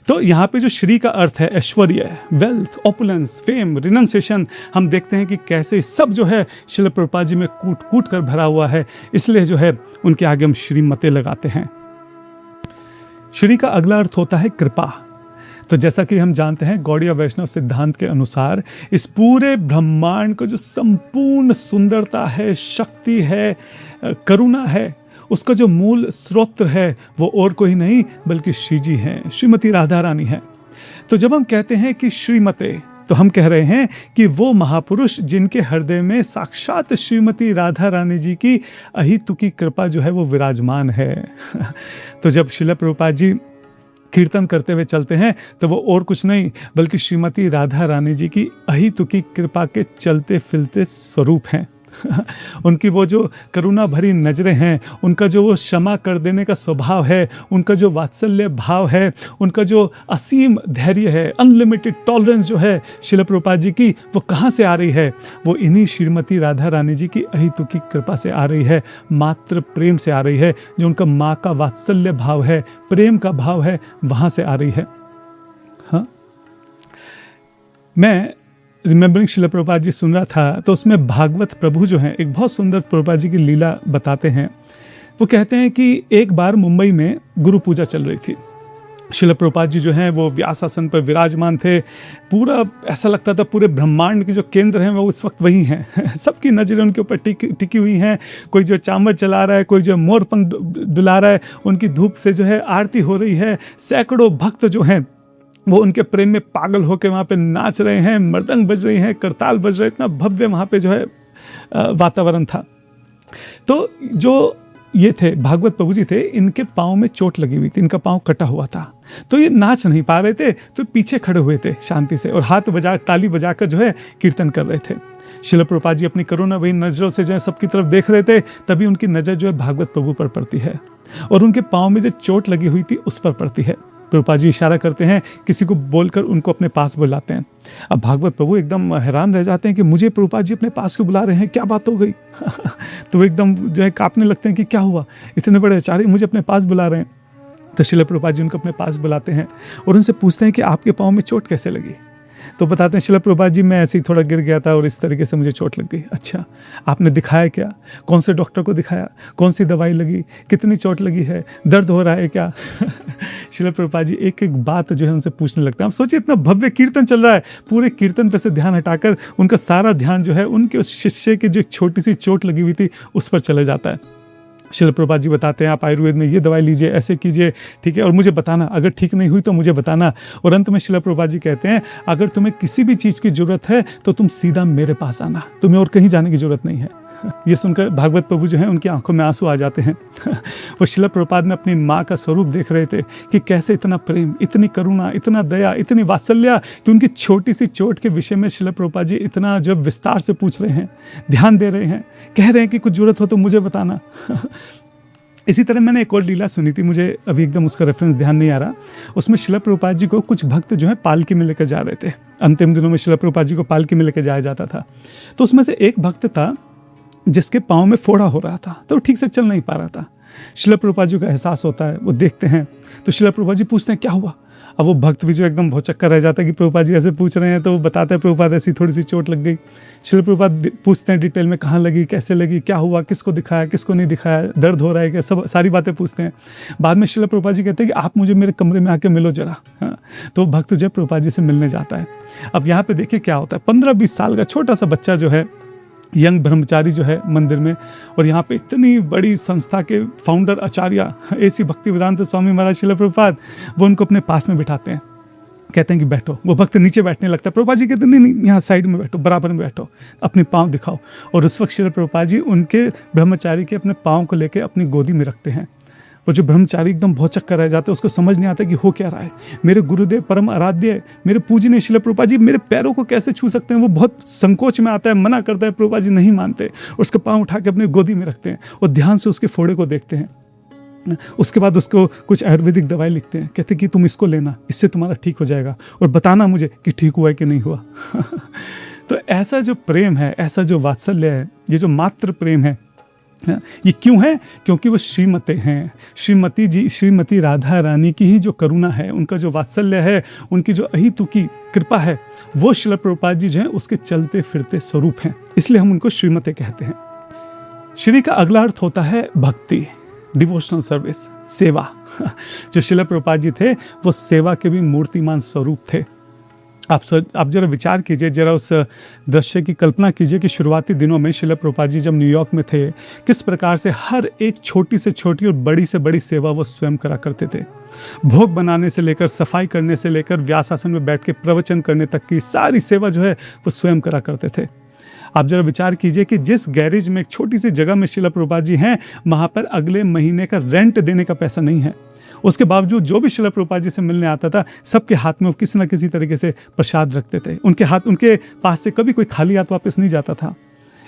S1: तो यहाँ पे जो श्री का अर्थ है ऐश्वर्य, वेल्थ, ओपुलेंस, फेम, रिनंसिएशन, हम देखते हैं कि कैसे सब जो है शिला प्रभुपाद जी में कूट कूट कर भरा हुआ है। इसलिए जो है उनके आगे हम श्रीमते लगाते हैं। श्री का अगला अर्थ होता है कृपा। तो जैसा कि हम जानते हैं गौड़ीय वैष्णव सिद्धांत के अनुसार इस पूरे ब्रह्मांड को जो संपूर्ण सुंदरता है, शक्ति है, करुणा है, उसका जो मूल स्रोत है वो और कोई नहीं बल्कि श्री जी हैं, श्रीमती राधा रानी है। तो जब हम कहते हैं कि श्रीमते, तो हम कह रहे हैं कि वो महापुरुष जिनके हृदय में साक्षात श्रीमती राधा रानी जी की अहितुकी कृपा जो है वो विराजमान है। तो जब शिला प्रभुपाद जी कीर्तन करते हुए चलते हैं तो वो और कुछ नहीं बल्कि श्रीमती राधा रानी जी की अहितुकी कृपा के चलते फिरते स्वरूप हैं। उनकी वो जो करुणा भरी नज़रें हैं, उनका जो वो क्षमा कर देने का स्वभाव है, उनका जो वात्सल्य भाव है, उनका जो असीम धैर्य है, अनलिमिटेड टॉलरेंस जो है शिला प्रभुपाद जी की, वो कहाँ से आ रही है? वो इन्हीं श्रीमती राधा रानी जी की अहितुकी कृपा से आ रही है, मात्र प्रेम से आ रही है। जो उनका माँ का वात्सल्य भाव है, प्रेम का भाव है, वहाँ से आ रही है। हाँ, मैं रिमेंबरिंग शिला प्रभुपाद जी सुन रहा था तो उसमें भागवत प्रभु जो हैं एक बहुत सुंदर प्रभुपाद जी की लीला बताते हैं। वो कहते हैं कि एक बार मुंबई में गुरु पूजा चल रही थी। शिला प्रभुपाद जी जो हैं वो व्यासासन पर विराजमान थे। पूरा ऐसा लगता था पूरे ब्रह्मांड के जो केंद्र हैं वो उस वक्त वही हैं। सबकी नज़रें उनके ऊपर टिकी हुई हैं। कोई जो चामर चला रहा है, कोई जो मोर पंख डुला रहा है, उनकी धूप से जो है आरती हो रही है। सैकड़ों भक्त जो हैं वो उनके प्रेम में पागल होकर वहाँ पे नाच रहे हैं, मृदंग बज रही हैं, करताल बज रहे, इतना भव्य वहाँ पे जो है वातावरण था। तो जो ये थे भागवत प्रभु जी थे, इनके पाँव में चोट लगी हुई थी, इनका पाँव कटा हुआ था, तो ये नाच नहीं पा रहे थे, तो पीछे खड़े हुए थे शांति से और हाथ बजा ताली बजाकर जो है कीर्तन कर रहे थे। शिला प्रभुपाद जी अपनी करुणा वही नज़रों से जो है सबकी तरफ देख रहे थे। तभी उनकी नज़र जो है भागवत प्रभु पर पड़ती है और उनके पाँव में जो चोट लगी हुई थी उस पर पड़ती है। प्रभुपाद जी इशारा करते हैं, किसी को बोलकर उनको अपने पास बुलाते हैं। अब भागवत प्रभु एकदम हैरान रह जाते हैं कि मुझे प्रभुपाद जी अपने पास क्यों बुला रहे हैं, क्या बात हो गई? तो वो एकदम जो है कांपने लगते हैं कि क्या हुआ, इतने बड़े आचार्य मुझे अपने पास बुला रहे हैं। तो शिला प्रभुपाद जी उनको अपने पास बुलाते हैं और उनसे पूछते हैं कि आपके पाँव में चोट कैसे लगी? तो बताते हैं शिला प्रभुपाद जी, मैं ऐसे ही थोड़ा गिर गया था और इस तरीके से मुझे चोट लग गई। अच्छा, आपने दिखाया क्या? कौन से डॉक्टर को दिखाया? कौन सी दवाई लगी? कितनी चोट लगी है? दर्द हो रहा है क्या? शिला प्रभुपाद जी एक एक बात जो है उनसे पूछने लगते हैं। आप सोचिए, इतना भव्य कीर्तन चल रहा है, पूरे कीर्तन पे से ध्यान हटाकर उनका सारा ध्यान जो है उनके उस शिष्य की जो एक छोटी सी चोट लगी हुई थी उस पर चले जाता है। शिला प्रभुपाद जी बताते हैं, आप आयुर्वेद में ये दवाई लीजिए, ऐसे कीजिए, ठीक है, और मुझे बताना, अगर ठीक नहीं हुई तो मुझे बताना। और अंत में शिला प्रभुपाद जी कहते हैं, अगर तुम्हें किसी भी चीज़ की ज़रूरत है तो तुम सीधा मेरे पास आना, तुम्हें और कहीं जाने की ज़रूरत नहीं है। ये सुनकर भागवत प्रभु जो है उनकी आंखों में आंसू आ जाते हैं। वो शिला प्रभुपाद में अपनी माँ का स्वरूप देख रहे थे कि कैसे इतना प्रेम, इतनी करुणा, इतना दया, इतनी वात्सल्य कि उनकी छोटी सी चोट के विषय में शिला प्रभुपाद जी इतना जो विस्तार से पूछ रहे हैं, ध्यान दे रहे हैं, कह रहे हैं कि कुछ ज़रूरत हो तो मुझे बताना। इसी तरह मैंने एक और लीला सुनी थी, मुझे अभी एकदम उसका रेफरेंस ध्यान नहीं आ रहा। उसमें शिला प्रभुपाद जी को कुछ भक्त जो है पालकी में लेकर जा रहे थे। अंतिम दिनों में शिला प्रभुपाद जी को पालकी में लेकर जाया जाता था। तो उसमें से एक भक्त था जिसके पाँव में फोड़ा हो रहा था, तो वो ठीक से चल नहीं पा रहा था। शिला प्रभुपाद जी को एहसास होता है, वो देखते हैं, तो शिला प्रभुपाद जी पूछते हैं क्या हुआ। अब वो भक्त भी जो एकदम भौचक्का रह जाता है कि प्रभुपाद जी ऐसे पूछ रहे हैं, तो वो बताता है प्रभुपाद ऐसी थोड़ी सी चोट लग गई। शिला प्रभुपाद पूछते हैं डिटेल में, कहाँ लगी, कैसे लगी, क्या हुआ, किसको दिखाया, किसको नहीं दिखाया, दर्द हो रहा है क्या, सब सारी बातें पूछते हैं। बाद में शिला प्रभुपाद जी कहते हैं कि आप मुझे मेरे कमरे में आके मिलो जरा। हाँ, तो भक्त जो है प्रभुपाद जी से मिलने जाता है। अब यहाँ पे देखिए क्या होता है, 15-20 साल का छोटा सा बच्चा जो है, यंग ब्रह्मचारी जो है मंदिर में, और यहाँ पे इतनी बड़ी संस्था के फाउंडर आचार्य AC भक्तिवेदांत स्वामी महाराज शिला प्रभुपाद, वो उनको अपने पास में बिठाते हैं। कहते हैं कि बैठो। वो भक्त नीचे बैठने लगता है, प्रभुपाद जी कहते नहीं, यहाँ साइड में बैठो, बराबर में बैठो, अपने पाँव दिखाओ। और उस वक्त श्रील प्रभुपाद जी उनके ब्रह्मचारी के अपने पाँव को लेकर अपनी गोदी में रखते हैं। वो जो ब्रह्मचारी एकदम भौचक कर रह जाते हैं, उसको समझ नहीं आता कि हो क्या रहा है। मेरे गुरुदेव परम आराध्य, मेरे पूजनीय श्रील प्रभुपाद जी मेरे पैरों को कैसे छू सकते हैं। वो बहुत संकोच में आता है, मना करता है, प्रभुपाद जी नहीं मानते, उसके पाँव उठा के अपनी गोदी में रखते हैं और ध्यान से उसके फोड़े को देखते हैं। उसके बाद उसको कुछ आयुर्वेदिक दवाई लिखते हैं, कहते हैं कि तुम इसको लेना, इससे तुम्हारा ठीक हो जाएगा, और बताना मुझे कि ठीक हुआ है कि नहीं हुआ। तो ऐसा जो प्रेम है, ऐसा जो वात्सल्य है, ये जो मात्र प्रेम है, ये क्यों है? क्योंकि वो श्रीमती हैं। श्रीमती जी, श्रीमती राधा रानी की ही जो करुणा है, उनका जो वात्सल्य है, उनकी जो अहितु की कृपा है, वो श्रील प्रभुपाद जी जो हैं उसके चलते फिरते स्वरूप हैं, इसलिए हम उनको श्रीमती कहते हैं। श्री का अगला अर्थ होता है भक्ति, डिवोशनल सर्विस, सेवा। जो श्रील प्रभुपाद जी थे वो सेवा के भी मूर्तिमान स्वरूप थे। आप जरा विचार कीजिए, जरा उस दृश्य की कल्पना कीजिए कि शुरुआती दिनों में श्रील प्रभुपाद जी जब न्यूयॉर्क में थे, किस प्रकार से हर एक छोटी से छोटी और बड़ी से बड़ी सेवा वो स्वयं करा करते थे। भोग बनाने से लेकर, सफाई करने से लेकर, व्यासासन में बैठ के प्रवचन करने तक की सारी सेवा जो है वो स्वयं करा करते थे। आप जरा विचार कीजिए कि जिस गैरेज में, एक छोटी सी जगह में श्रील प्रभुपाद जी हैं, वहाँ पर अगले महीने का रेंट देने का पैसा नहीं है। उसके बावजूद जो भी श्रील प्रभुपाद जी से मिलने आता था, सबके हाथ में वो किसी न किसी तरीके से प्रसाद रखते थे। उनके पास से कभी कोई खाली हाथ वापस नहीं जाता था।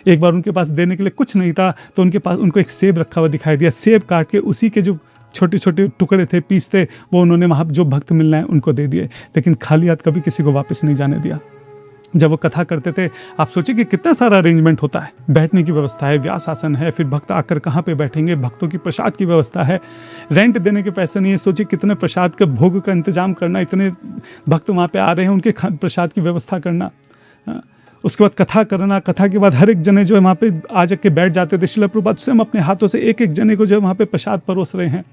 S1: एक बार उनके पास देने के लिए कुछ नहीं था, तो उनके पास उनको एक सेब रखा हुआ दिखाई दिया। सेब काट के उसी के जो छोटे छोटे टुकड़े थे, पीस थे, वो उन्होंने वहाँ जो भक्त मिलना है उनको दे दिए, लेकिन खाली हाथ कभी किसी को वापस नहीं जाने दिया। जब वो कथा करते थे, आप सोचिए कि कितना सारा अरेंजमेंट होता है, बैठने की व्यवस्था है, व्यास आसन है, फिर भक्त आकर कहाँ पे बैठेंगे, भक्तों की प्रसाद की व्यवस्था है, रेंट देने के पैसे नहीं है। सोचिए कितने प्रसाद का भोग का इंतजाम करना, इतने भक्त वहाँ पे आ रहे हैं, उनके प्रसाद की व्यवस्था करना। उसके बाद कथा करना, कथा के बाद हर एक जने जो है वहाँ पे आ जाके बैठ जाते थे। श्रील प्रभुपाद स्वयं अपने हाथों से एक एक जने को जो है वहाँ पे प्रसाद परोस रहे हैं,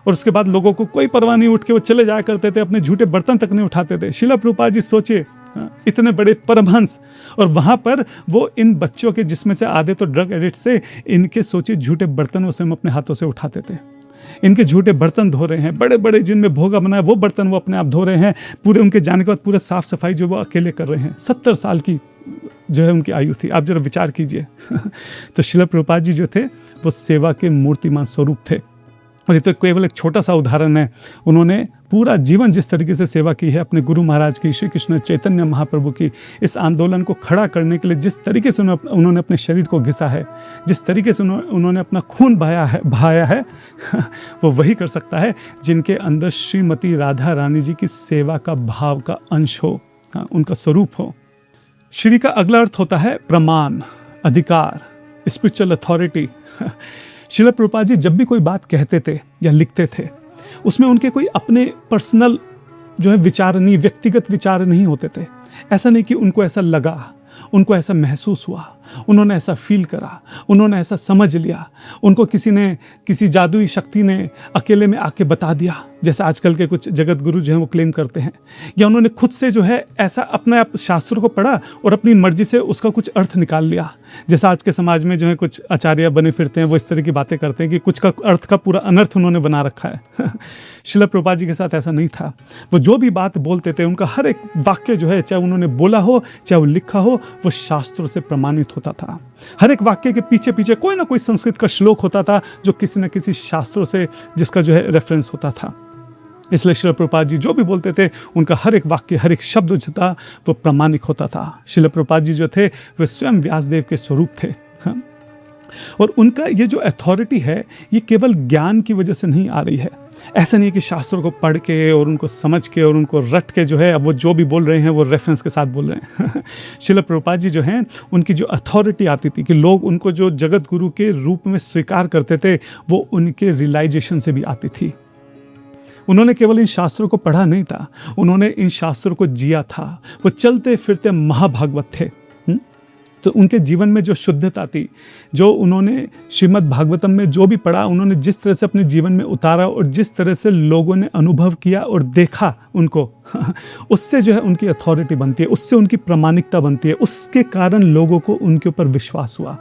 S1: और उसके बाद लोगों को कोई परवाह नहीं, उठ के वो चले जाया करते थे, अपने झूठे बर्तन तक नहीं उठाते थे। श्रील प्रभुपाद जी सोचिए, इतने बड़े परमहंस, और वहाँ पर वो इन बच्चों के, जिसमें से आधे तो ड्रग एडिक्ट से, इनके सोचिए झूठे बर्तन वो स्वयं अपने हाथों से उठाते थे। इनके झूठे बर्तन धो रहे हैं, बड़े बड़े जिनमें भोगा बना है वो बर्तन वो अपने आप धो रहे हैं। पूरे उनके जाने के बाद पूरा साफ सफाई जो वो अकेले कर रहे हैं। 70 साल की जो है उनकी आयु थी। आप जरा विचार कीजिए। तो श्रील प्रभुपाद जी जो थे वो सेवा के मूर्तिमान स्वरूप थे। और ये तो केवल एक छोटा सा उदाहरण है। उन्होंने पूरा जीवन जिस तरीके से सेवा की है, अपने गुरु महाराज की, श्री कृष्ण चैतन्य महाप्रभु की, इस आंदोलन को खड़ा करने के लिए जिस तरीके से उन्होंने अपने शरीर को घिसा है, जिस तरीके से उन्होंने अपना खून बहाया है, वो वही कर सकता है जिनके अंदर श्रीमती राधा रानी जी की सेवा का भाव का अंश हो, उनका स्वरूप हो। श्री का अगला अर्थ होता है प्रमाण, अधिकार, स्पिरिचुअल अथॉरिटी। श्रील प्रभुपाद जी जब भी कोई बात कहते थे या लिखते थे, उसमें उनके कोई अपने पर्सनल जो है विचार नहीं, व्यक्तिगत विचार नहीं होते थे। ऐसा नहीं कि उनको ऐसा लगा, उनको ऐसा महसूस हुआ, उन्होंने ऐसा फील करा, उन्होंने ऐसा समझ लिया, उनको किसी जादुई शक्ति ने अकेले में आके बता दिया, जैसा आजकल के कुछ जगत गुरु जो हैं वो क्लेम करते हैं, या उन्होंने खुद से जो है ऐसा अपने आप शास्त्रों को पढ़ा और अपनी मर्जी से उसका कुछ अर्थ निकाल लिया। जैसा आज के समाज में जो है कुछ आचार्य बने फिरते हैं, वो इस तरह की बातें करते हैं कि कुछ का अर्थ का पूरा अनर्थ उन्होंने बना रखा है। श्रील प्रभुपाद जी के साथ ऐसा नहीं था। वो जो भी बात बोलते थे, उनका हर एक वाक्य जो है, चाहे उन्होंने बोला हो चाहे वो लिखा हो, वो शास्त्रों से प्रमाणित होता था। हर एक वाक्य के पीछे पीछे कोई ना कोई संस्कृत का श्लोक होता था जो किसी न किसी शास्त्रों से जिसका जो है रेफरेंस होता था। इसलिए श्रील प्रभुपाद जी जो भी बोलते थे, उनका हर एक वाक्य, हर एक शब्द जो था वो प्रामाणिक होता था। श्रील प्रभुपाद जी जो थे वे स्वयं व्यासदेव के स्वरूप थे। और उनका ये जो अथॉरिटी है, ये केवल ज्ञान की वजह से नहीं आ रही है। ऐसा नहीं कि शास्त्रों को पढ़ के और उनको समझ के और उनको रट के जो है अब वो जो भी बोल रहे हैं वो रेफरेंस के साथ बोल रहे हैं। श्रील प्रभुपाद जी जो हैं, उनकी जो अथॉरिटी आती थी कि लोग उनको जो जगत गुरु के रूप में स्वीकार करते थे, वो उनके रियलाइजेशन से भी आती थी। उन्होंने केवल इन शास्त्रों को पढ़ा नहीं था, उन्होंने इन शास्त्रों को जिया था। वो चलते फिरते महाभागवत थे। तो उनके जीवन में जो शुद्धता थी, जो उन्होंने श्रीमद् भागवतम में जो भी पढ़ा, उन्होंने जिस तरह से अपने जीवन में उतारा और जिस तरह से लोगों ने अनुभव किया और देखा उनको, उससे जो है उनकी अथॉरिटी बनती है, उससे उनकी प्रामाणिकता बनती है। उसके कारण लोगों को उनके ऊपर विश्वास हुआ।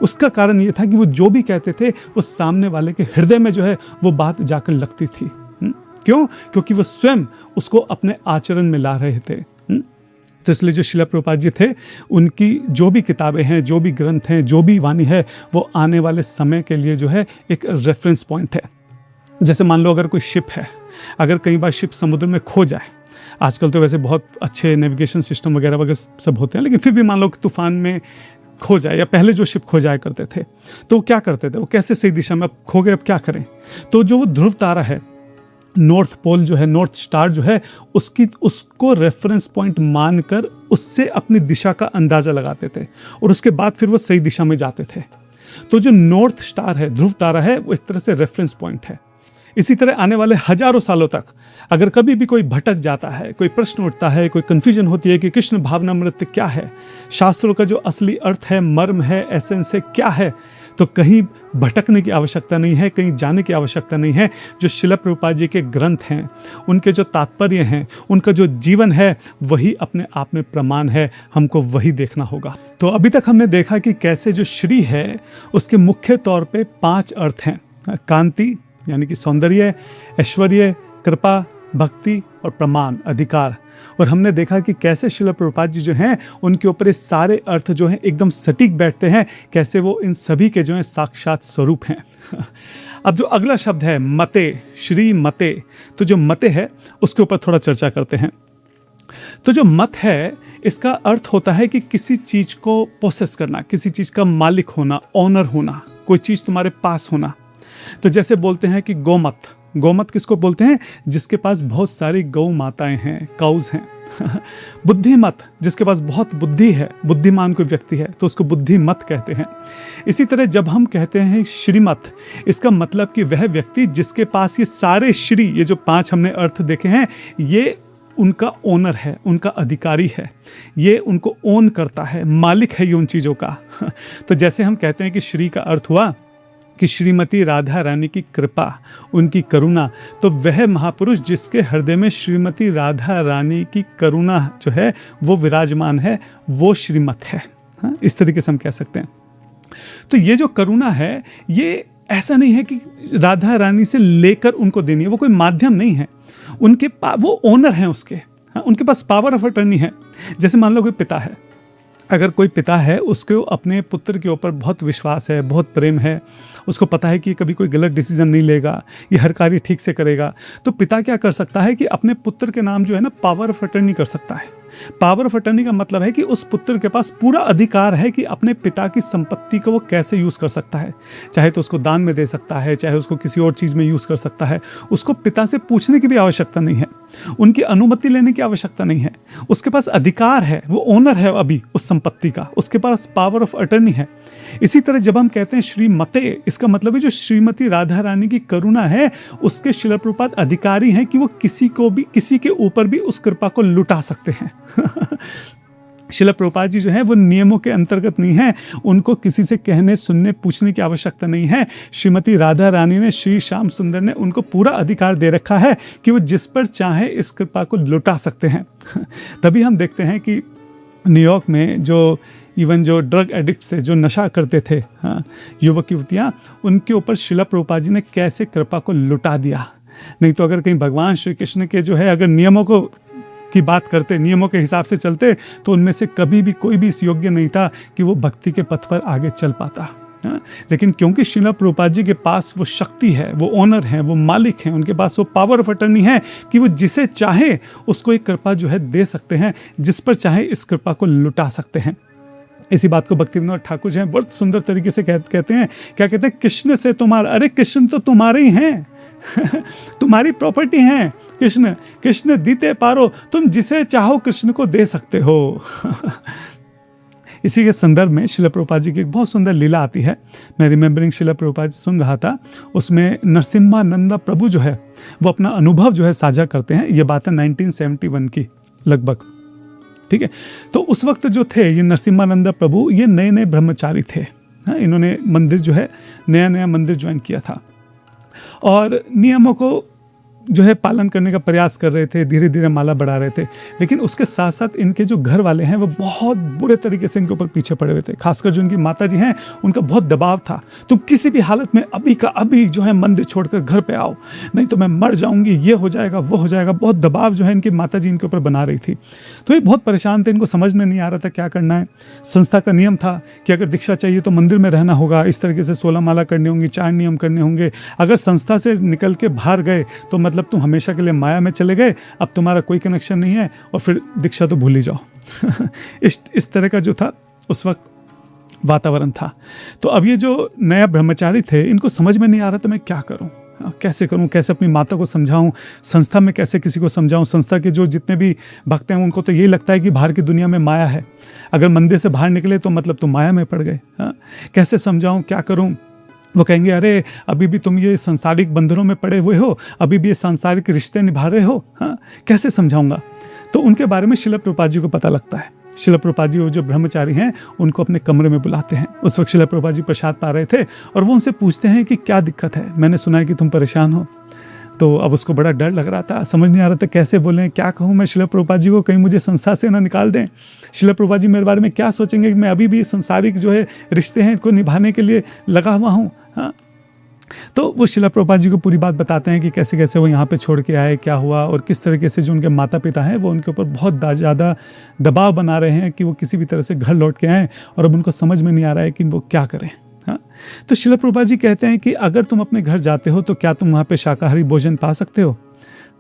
S1: उसका कारण ये था कि वो जो भी कहते थे वो सामने वाले के हृदय में जो है वो बात जाकर लगती थी। क्यों? क्योंकि वो स्वयं उसको अपने आचरण में ला रहे थे। तो इसलिए जो शिला प्रभुपाद जी थे, उनकी जो भी किताबें हैं, जो भी ग्रंथ हैं, जो भी वाणी है, वो आने वाले समय के लिए जो है एक रेफरेंस पॉइंट है। जैसे मान लो अगर कोई शिप है, अगर कई बार शिप समुद्र में खो जाए, आजकल तो वैसे बहुत अच्छे नेविगेशन सिस्टम वगैरह वगैरह सब होते हैं, लेकिन फिर भी मान लो कि तूफान में खो जाए, या पहले जो शिप खो जाया करते थे तो वो क्या करते थे, वो कैसे सही दिशा में, अब खो गए अब क्या करें? तो जो वो ध्रुव तारा है, नॉर्थ पोल जो है, नॉर्थ स्टार जो है, उसको रेफरेंस पॉइंट मानकर उससे अपनी दिशा का अंदाजा लगाते थे और उसके बाद फिर वो सही दिशा में जाते थे। तो जो नॉर्थ स्टार है, ध्रुव तारा है, वो एक तरह से रेफरेंस पॉइंट है। इसी तरह आने वाले हजारों सालों तक अगर कभी भी कोई भटक जाता है, कोई प्रश्न उठता है, कोई कंफ्यूजन होती है कि कृष्ण भावनामृत क्या है, शास्त्रों का जो असली अर्थ है, मर्म है, एसेंस है, क्या है, तो कहीं भटकने की आवश्यकता नहीं है, कहीं जाने की आवश्यकता नहीं है। जो शिला प्रभुपाद जी के ग्रंथ हैं, उनके जो तात्पर्य हैं, उनका जो जीवन है, वही अपने आप में प्रमाण है, हमको वही देखना होगा। तो अभी तक हमने देखा कि कैसे जो श्री है उसके मुख्य तौर पे 5 अर्थ हैं। कांति यानी कि सौंदर्य, ऐश्वर्य, कृपा, भक्ति और प्रमाण, अधिकार। और हमने देखा कि कैसे शिला प्रभुपाद जी जो हैं, उनके ऊपर ये सारे अर्थ जो हैं एकदम सटीक बैठते हैं, कैसे वो इन सभी के जो हैं साक्षात स्वरूप हैं। अब जो अगला शब्द है मते, श्री मते, तो जो मते है उसके ऊपर थोड़ा चर्चा करते हैं। तो जो मत है, इसका अर्थ होता है कि किसी चीज को पोसेस करना, किसी चीज का मालिक होना, ऑनर होना, कोई चीज तुम्हारे पास होना। तो जैसे बोलते हैं कि गोमत, गोमत किसको बोलते हैं? जिसके पास बहुत सारी गौ माताएं हैं, काउज हैं। बुद्धिमत, जिसके पास बहुत बुद्धि है, बुद्धिमान कोई व्यक्ति है, तो उसको बुद्धिमत कहते हैं। इसी तरह जब हम कहते हैं श्रीमत, इसका मतलब कि वह व्यक्ति जिसके पास ये सारे श्री, ये जो 5 हमने अर्थ देखे हैं, ये उनका ओनर है, उनका अधिकारी है, ये उनको ओन करता है, मालिक है ये उन चीज़ों का। तो जैसे हम कहते हैं कि श्री का अर्थ हुआ कि श्रीमती राधा रानी की कृपा, उनकी करुणा, तो वह महापुरुष जिसके हृदय में श्रीमती राधा रानी की करुणा जो है वो विराजमान है, वो श्रीमत है। हाँ, इस तरीके से हम कह सकते हैं। तो ये जो करुणा है, ये ऐसा नहीं है कि राधा रानी से लेकर उनको देनी है, वो कोई माध्यम नहीं है, उनके वो ओनर हैं उसके। हाँ, उनके पास पावर ऑफ अटर्नी है। जैसे मान लो कोई पिता है, अगर कोई पिता है, उसको अपने पुत्र के ऊपर बहुत विश्वास है, बहुत प्रेम है, उसको पता है कि कभी कोई गलत डिसीजन नहीं लेगा, ये हर कार्य ठीक से करेगा, तो पिता क्या कर सकता है कि अपने पुत्र के नाम जो है ना, पावर ऑफ अटर्नी कर सकता है। पावर ऑफ अटर्नी का मतलब है कि उस पुत्र के पास पूरा अधिकार है कि अपने पिता की संपत्ति को वो कैसे यूज़ कर सकता है। चाहे तो उसको दान में दे सकता है, चाहे उसको किसी और चीज़ में यूज़ कर सकता है। उसको पिता से पूछने की भी आवश्यकता नहीं है, उनकी अनुमति लेने की आवश्यकता नहीं है, उसके पास अधिकार है, वो ओनर है अभी उस संपत्ति का, उसके पास पावर ऑफ अटर्नी है। इसी तरह जब हम कहते हैं श्रीमते, इसका मतलब है जो श्रीमती राधा रानी की करुणा है, उसके शिला प्रभुपाद अधिकारी हैं कि वो किसी को भी, किसी के ऊपर भी उस कृपा को लुटा सकते हैं। शिला प्रभुपाद जी जो है वो नियमों के अंतर्गत नहीं है, उनको किसी से कहने, सुनने, पूछने की आवश्यकता नहीं है। श्रीमती राधा रानी ने, श्री श्याम सुंदर ने उनको पूरा अधिकार दे रखा है कि वो जिस पर चाहे इस कृपा को लुटा सकते हैं। तभी हम देखते हैं कि न्यूयॉर्क में जो इवन जो ड्रग एडिक्ट से जो नशा करते थे, हाँ, युवक युवतियाँ, उनके ऊपर शिला प्रभुपाद जी ने कैसे कृपा को लुटा दिया। नहीं तो अगर कहीं भगवान श्री कृष्ण के जो है अगर नियमों को की बात करते, नियमों के हिसाब से चलते, तो उनमें से कभी भी कोई भी इस योग्य नहीं था कि वो भक्ति के पथ पर आगे चल पाता। लेकिन क्योंकि शिला प्रभुपाद जी के पास वो शक्ति है, वो ओनर है, वो मालिक हैं, उनके पास वो पावर ऑफ अटर्नी है कि वो जिसे चाहे उसको एक कृपा जो है दे सकते हैं, जिस पर चाहे इस कृपा को लुटा सकते हैं। इसी बात को भक्ति विनोद ठाकुर जी बहुत सुंदर तरीके से कहते हैं। क्या कहते हैं? कृष्ण से तुम्हारा, अरे कृष्ण तो तुम्हारे ही हैं। तुम्हारी प्रॉपर्टी हैं कृष्ण, कृष्ण दीते पारो, तुम जिसे चाहो कृष्ण को दे सकते हो। इसी के संदर्भ में शिला प्रभुपाद जी की एक बहुत सुंदर लीला आती है। मैं रिमेंबरिंग शिला प्रभुपाद सुन रहा था, उसमें नरसिम्हानंद प्रभु जो है वो अपना अनुभव जो है साझा करते हैं। ये बात है 1971 की लगभग, ठीक है। तो उस वक्त जो थे ये नरसिम्हानंद प्रभु, ये नए नए ब्रह्मचारी थे। हाँ, इन्होंने मंदिर जो है नया नया मंदिर ज्वाइन किया था और नियमों को जो है पालन करने का प्रयास कर रहे थे, धीरे धीरे माला बढ़ा रहे थे, लेकिन उसके साथ साथ इनके जो घर वाले हैं वो बहुत बुरे तरीके से इनके ऊपर पीछे पड़े हुए थे। खासकर जो इनकी माता जी हैं उनका बहुत दबाव था, तुम किसी भी हालत में अभी का अभी जो है मंदिर छोड़कर घर पे आओ, नहीं तो मैं मर जाऊंगी, ये हो जाएगा वो हो जाएगा। बहुत दबाव जो है इनकी माता जी इनके ऊपर बना रही थी। तो ये बहुत परेशान थे, इनको समझ में नहीं आ रहा था क्या करना है। संस्था का नियम था कि अगर दीक्षा चाहिए तो मंदिर में रहना होगा, इस तरीके से 16 माला करनी होंगी, 4 नियम करने होंगे। अगर संस्था से निकल के बाहर गए तो मतलब तुम हमेशा के लिए माया में चले गए, अब तुम्हारा कोई कनेक्शन नहीं है और फिर दीक्षा तो भूल ही जाओ। इस तरह का जो था उस वक्त वातावरण था। तो अब ये जो नया ब्रह्मचारी थे, इनको समझ में नहीं आ रहा था मैं क्या करूं, कैसे करूं, कैसे अपनी माता को समझाऊं, संस्था में कैसे किसी को समझाऊं। संस्था के जो जितने भी भक्त हैं उनको तो यही लगता है कि बाहर की दुनिया में माया है, अगर मंदिर से बाहर निकले तो मतलब तुम माया में पड़ गए। कैसे समझाऊं, क्या करूं। वो कहेंगे अरे अभी भी तुम ये सांसारिक बंधनों में पड़े हुए हो, अभी भी ये सांसारिक रिश्ते निभा रहे हो, कैसे समझाऊंगा। तो उनके बारे में श्रील प्रभुपाद जी को पता लगता है। श्रील प्रभुपाद जी वो जो ब्रह्मचारी हैं उनको अपने कमरे में बुलाते हैं। उस वक्त श्रील प्रभुपाद जी प्रसाद पा रहे थे और वो उनसे पूछते हैं कि क्या दिक्कत है, मैंने सुना है कि तुम परेशान हो। तो अब उसको बड़ा डर लग रहा था, समझ नहीं आ रहा था कैसे बोलें, क्या कहूँ मैं श्रील प्रभुपाद जी को, कहीं मुझे संस्था से ना निकाल दें। श्रील प्रभुपाद जी मेरे बारे में क्या सोचेंगे कि मैं अभी भी संसारिक जो है रिश्ते हैं इसको निभाने के लिए लगा हुआ हूँ। तो वो श्रील प्रभुपाद जी को पूरी बात बताते हैं कि कैसे कैसे वो यहाँ पे छोड़ के आए, क्या हुआ, और किस तरीके से जो उनके माता पिता हैं वो उनके ऊपर बहुत ज़्यादा दबाव बना रहे हैं कि वो किसी भी तरह से घर लौट के आएँ, और अब उनको समझ में नहीं आ रहा है कि वो क्या करें। तो श्रील प्रभुपाद जी कहते हैं कि अगर तुम अपने घर जाते हो तो क्या तुम वहाँ पे शाकाहारी भोजन पा सकते हो।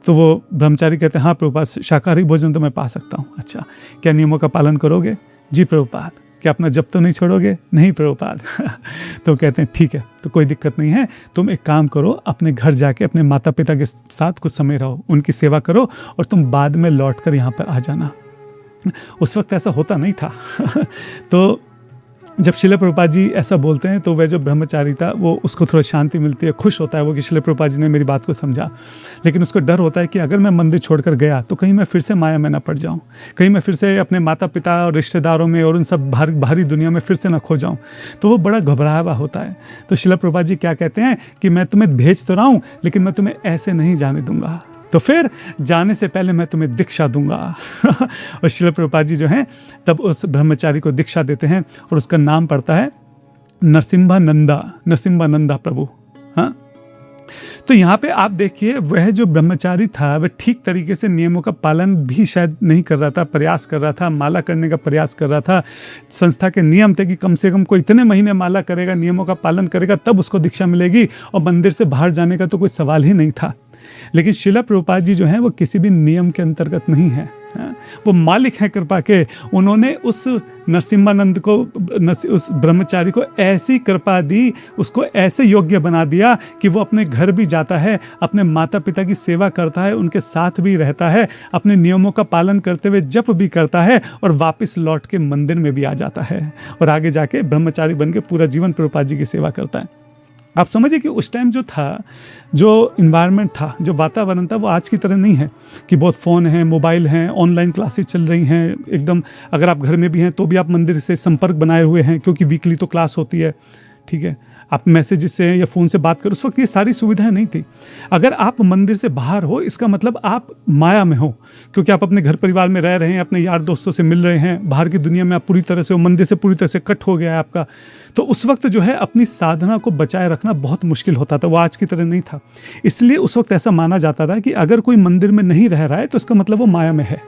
S1: तो वो ब्रह्मचारी कहते हैं हाँ प्रभुपाद, शाकाहारी भोजन तो मैं पा सकता हूँ। अच्छा, क्या नियमों का पालन करोगे। जी प्रभुपाद। क्या अपना जप तो नहीं छोड़ोगे। नहीं प्रभुपाद। तो कहते हैं ठीक है, तो कोई दिक्कत नहीं है, तुम एक काम करो, अपने घर जाके अपने माता पिता के साथ कुछ समय रहो, उनकी सेवा करो और तुम बाद में लौट कर यहाँ पर आ जाना। उस वक्त ऐसा होता नहीं था। तो जब श्रील प्रभुपाद जी ऐसा बोलते हैं तो वह जो ब्रह्मचारी था वो उसको थोड़ा शांति मिलती है, खुश होता है वो कि श्रील प्रभुपाद जी ने मेरी बात को समझा। लेकिन उसको डर होता है कि अगर मैं मंदिर छोड़कर गया तो कहीं मैं फिर से माया में ना पड़ जाऊं, कहीं मैं फिर से अपने माता पिता और रिश्तेदारों में और उन सब बाहरी दुनिया में फिर से ना खो जाऊं। तो वो बड़ा घबराया हुआ होता है। तो श्रील प्रभुपाद जी क्या कहते हैं कि मैं तुम्हें भेज तो रहा हूँ लेकिन मैं तुम्हें ऐसे नहीं जाने दूंगा, तो फिर जाने से पहले मैं तुम्हें दीक्षा दूंगा। और श्रील प्रभुपाद जी जो हैं तब उस ब्रह्मचारी को दीक्षा देते हैं और उसका नाम पड़ता है नरसिम्हानंदा प्रभु। हाँ, तो यहाँ पे आप देखिए वह जो ब्रह्मचारी था वह ठीक तरीके से नियमों का पालन भी शायद नहीं कर रहा था, प्रयास कर रहा था, माला करने का प्रयास कर रहा था। संस्था के नियम थे कि कम से कम कोई इतने महीने माला करेगा, नियमों का पालन करेगा तब उसको दीक्षा मिलेगी, और मंदिर से बाहर जाने का तो कोई सवाल ही नहीं था। लेकिन श्रील प्रभुपाद जी जो हैं वो किसी भी नियम के अंतर्गत नहीं है, वो मालिक हैं कृपा के। उन्होंने उस नरसिम्हानंद को, उस ब्रह्मचारी को ऐसी कृपा दी, उसको ऐसे योग्य बना दिया कि वो अपने घर भी जाता है, अपने माता पिता की सेवा करता है, उनके साथ भी रहता है, अपने नियमों का पालन करते हुए जप भी करता है और वापस लौट के मंदिर में भी आ जाता है और आगे जाके ब्रह्मचारी बन के पूरा जीवन प्रभुपाद जी की सेवा करता है। आप समझिए कि उस टाइम जो था, जो इन्वायरमेंट था, जो वातावरण था, वो आज की तरह नहीं है कि बहुत फ़ोन हैं, मोबाइल हैं, ऑनलाइन क्लासेस चल रही हैं एकदम। अगर आप घर में भी हैं तो भी आप मंदिर से संपर्क बनाए हुए हैं क्योंकि वीकली तो क्लास होती है, ठीक है। आप मैसेज से या फ़ोन से बात करो, उस वक्त ये सारी सुविधाएं नहीं थी। अगर आप मंदिर से बाहर हो इसका मतलब आप माया में हो, क्योंकि आप अपने घर परिवार में रह रहे हैं, अपने यार दोस्तों से मिल रहे हैं, बाहर की दुनिया में आप पूरी तरह से हो, मंदिर से पूरी तरह से कट हो गया है आपका। तो उस वक्त जो है अपनी साधना को बचाए रखना बहुत मुश्किल होता था, वो आज की तरह नहीं था। इसलिए उस वक्त ऐसा माना जाता था कि अगर कोई मंदिर में नहीं रह रहा है तो इसका मतलब वो माया में है।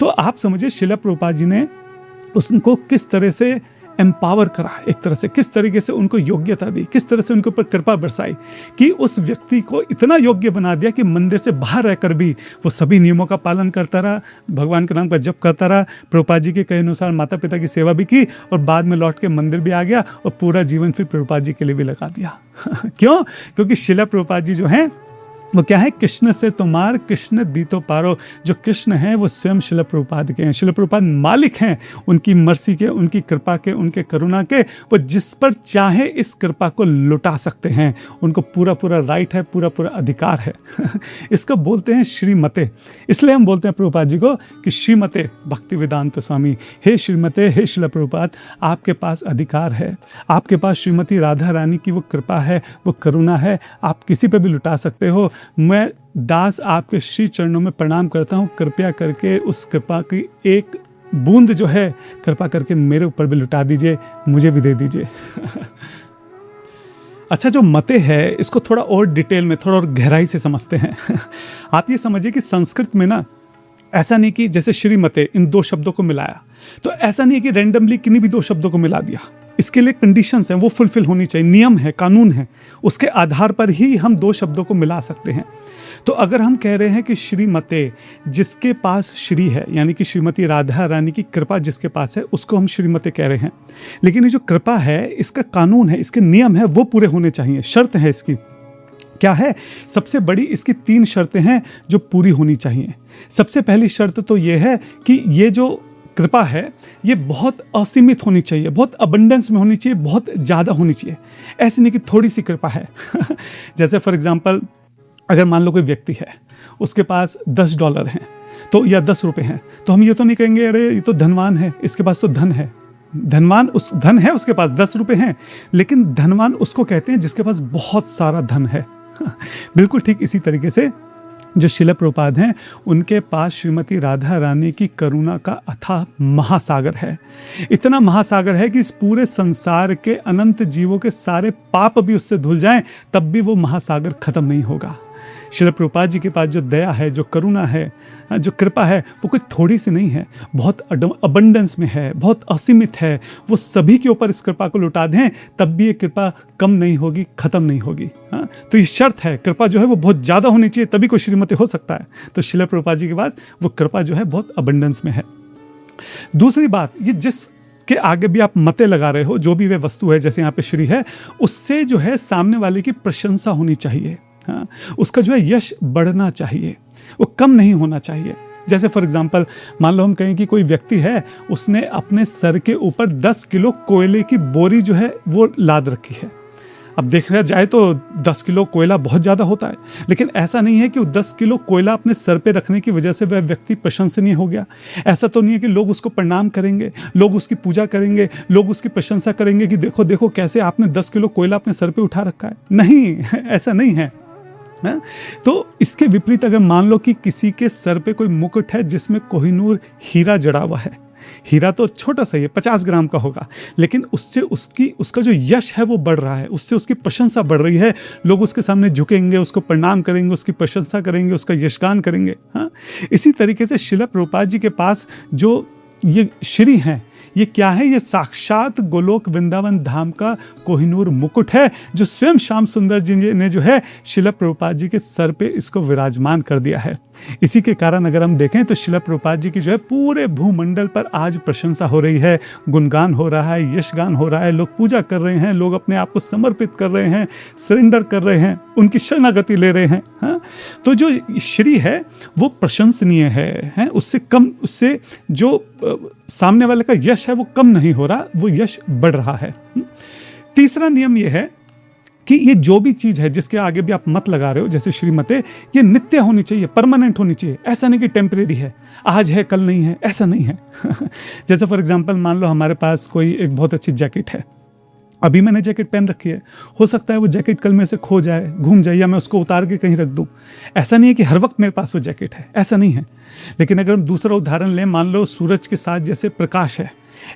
S1: तो आप समझिए श्रील प्रभुपाद जी ने उनको किस तरह से एम्पावर करा, एक तरह से किस तरीके से उनको योग्यता दी, किस तरह से उनके ऊपर कृपा बरसाई कि उस व्यक्ति को इतना योग्य बना दिया कि मंदिर से बाहर रहकर भी वो सभी नियमों का पालन करता रहा, भगवान के नाम का जप करता रहा, प्रभुपाद जी के कहे अनुसार माता पिता की सेवा भी की और बाद में लौट के मंदिर भी आ गया और पूरा जीवन फिर प्रभुपाद जी के लिए भी लगा दिया। क्यों? क्योंकि श्रील प्रभुपाद जी जो हैं वो क्या है, कृष्ण से तुम्हार कृष्ण दी तो पारो। जो कृष्ण हैं वो स्वयं श्रील प्रभुपाद के हैं। श्रील प्रभुपाद मालिक हैं उनकी मर्सी के, उनकी कृपा के, उनके करुणा के। वो जिस पर चाहे इस कृपा को लुटा सकते हैं, उनको पूरा पूरा राइट है, पूरा पूरा अधिकार है। इसको बोलते हैं श्रीमते। इसलिए हम बोलते हैं प्रभुपाद जी को कि श्रीमते भक्ति वेदांत स्वामी, हे श्रीमते, हे श्रील प्रभुपाद, आपके पास अधिकार है, आपके पास श्रीमती राधा रानी की वो कृपा है, वो करुणा है, आप किसी पर भी लुटा सकते हो। मैं दास आपके श्री चरणों में प्रणाम करता हूँ, कृपया करके उस कृपा की एक बूंद जो है कृपा करके मेरे ऊपर भी लुटा दीजिए, मुझे भी दे दीजिए। अच्छा, जो मते है इसको थोड़ा और डिटेल में, थोड़ा और गहराई से समझते हैं। आप ये समझिए कि संस्कृत में ना ऐसा नहीं कि जैसे श्रीमते इन दो शब्दों को मिलाया, तो ऐसा नहीं है कि रैंडमली किन्हीं भी दो शब्दों को मिला दिया। इसके लिए कंडीशंस हैं, वो फुलफिल होनी चाहिए, नियम है, कानून है, उसके आधार पर ही हम दो शब्दों को मिला सकते हैं। तो अगर हम कह रहे हैं कि श्रीमते, जिसके पास श्री है, यानी कि श्रीमती राधा रानी की कृपा जिसके पास है, उसको हम श्रीमते कह रहे हैं। लेकिन ये जो कृपा है, इसका कानून है, इसके नियम है, वो पूरे होने चाहिए। शर्त है इसकी, क्या है? सबसे बड़ी इसकी 3 शर्तें हैं जो पूरी होनी चाहिए। सबसे पहली शर्त तो ये है कि ये जो कृपा है ये बहुत असीमित होनी चाहिए, बहुत अबंडेंस में होनी चाहिए, बहुत ज़्यादा होनी चाहिए। ऐसे नहीं कि थोड़ी सी कृपा है। जैसे फॉर एग्जांपल, अगर मान लो कोई व्यक्ति है, उसके पास $10 हैं तो, या 10 रुपये हैं, तो हम ये तो नहीं कहेंगे अरे ये तो धनवान है, इसके पास तो धन है। धनवान उस धन है, उसके पास 10 रुपये हैं, लेकिन धनवान उसको कहते हैं जिसके पास बहुत सारा धन है। बिल्कुल ठीक इसी तरीके से जो शिला प्रभुपाद हैं, उनके पास श्रीमती राधा रानी की करुणा का अथाह महासागर है। इतना महासागर है कि इस पूरे संसार के अनंत जीवों के सारे पाप भी उससे धुल जाएं, तब भी वो महासागर खत्म नहीं होगा। शिला प्रभुपाद जी के पास जो दया है, जो करुणा है, जो कृपा है, वो कुछ थोड़ी सी नहीं है, बहुत अबंडेंस में है, बहुत असीमित है। वो सभी के ऊपर इस कृपा को लुटा दें, तब भी ये कृपा कम नहीं होगी, खत्म नहीं होगी। हाँ, तो ये शर्त है, कृपा जो है वो बहुत ज़्यादा होनी चाहिए, तभी कोई श्रीमती हो सकता है। तो शिला प्रभुपाद जी के पास वो कृपा जो है बहुत अबंडेंस में है। दूसरी बात, ये जिस के आगे भी आप मते लगा रहे हो, जो भी वे वस्तु है, जैसे यहाँ पे श्री है, उससे जो है सामने वाले की प्रशंसा होनी चाहिए। हाँ, उसका जो है यश बढ़ना चाहिए, वो कम नहीं होना चाहिए। जैसे फॉर एग्जांपल, मान लो हम कहें कि कोई व्यक्ति है, उसने अपने सर के ऊपर 10 किलो कोयले की बोरी जो है वो लाद रखी है। अब देखा जाए तो 10 किलो कोयला बहुत ज़्यादा होता है, लेकिन ऐसा नहीं है कि वो 10 किलो कोयला अपने सर पे रखने की वजह से वह व्यक्ति प्रशंसनीय हो गया। ऐसा तो नहीं है कि लोग उसको प्रणाम करेंगे, लोग उसकी पूजा करेंगे, लोग उसकी प्रशंसा करेंगे कि देखो देखो कैसे आपने 10 किलो कोयला अपने सर पे उठा रखा है। नहीं, ऐसा नहीं है। तो इसके विपरीत अगर मान लो कि किसी के सर पे कोई मुकुट है जिसमें कोहिनूर हीरा जड़ा हुआ है, हीरा तो छोटा सा ही है, 50 ग्राम का होगा, लेकिन उससे उसका जो यश है वो बढ़ रहा है, उससे उसकी प्रशंसा बढ़ रही है। लोग उसके सामने झुकेंगे, उसको प्रणाम करेंगे, उसकी प्रशंसा करेंगे, उसका यशगान करेंगे। हाँ, इसी तरीके से शिला प्रभुपाद जी के पास जो ये श्री हैं, ये क्या है? ये साक्षात गोलोक वृंदावन धाम का कोहिनूर मुकुट है, जो स्वयं श्याम सुंदर जी ने जो है शिला प्रभुपाद जी के सर पे इसको विराजमान कर दिया है। इसी के कारण अगर हम देखें तो शिला प्रभुपाद जी की जो है पूरे भूमंडल पर आज प्रशंसा हो रही है, गुणगान हो रहा है, यशगान हो रहा है, लोग पूजा कर रहे हैं, लोग अपने आप को समर्पित कर रहे हैं, सरेंडर कर रहे हैं, उनकी शरणागति ले रहे हैं। हाँ? तो जो श्री है वो प्रशंसनीय है, उससे कम, उससे जो सामने वाले का यश है वो कम नहीं हो रहा, वो यश बढ़ रहा है। तीसरा नियम ये है कि ये जो भी चीज़ है जिसके आगे भी आप मत लगा रहे हो, जैसे श्रीमते, ये नित्य होनी चाहिए, परमानेंट होनी चाहिए। ऐसा नहीं कि टेम्परेरी है, आज है कल नहीं है, ऐसा नहीं है। जैसे फॉर एग्जांपल मान लो हमारे पास कोई एक बहुत अच्छी जैकेट है, अभी मैंने जैकेट पहन रखी है, हो सकता है वो जैकेट कल मेरे से खो जाए, घूम जाए, या मैं उसको उतार के कहीं रख दूं। ऐसा नहीं है कि हर वक्त मेरे पास वो जैकेट है, ऐसा नहीं है। लेकिन अगर हम दूसरा उदाहरण लें, मान लो सूरज के साथ जैसे प्रकाश है,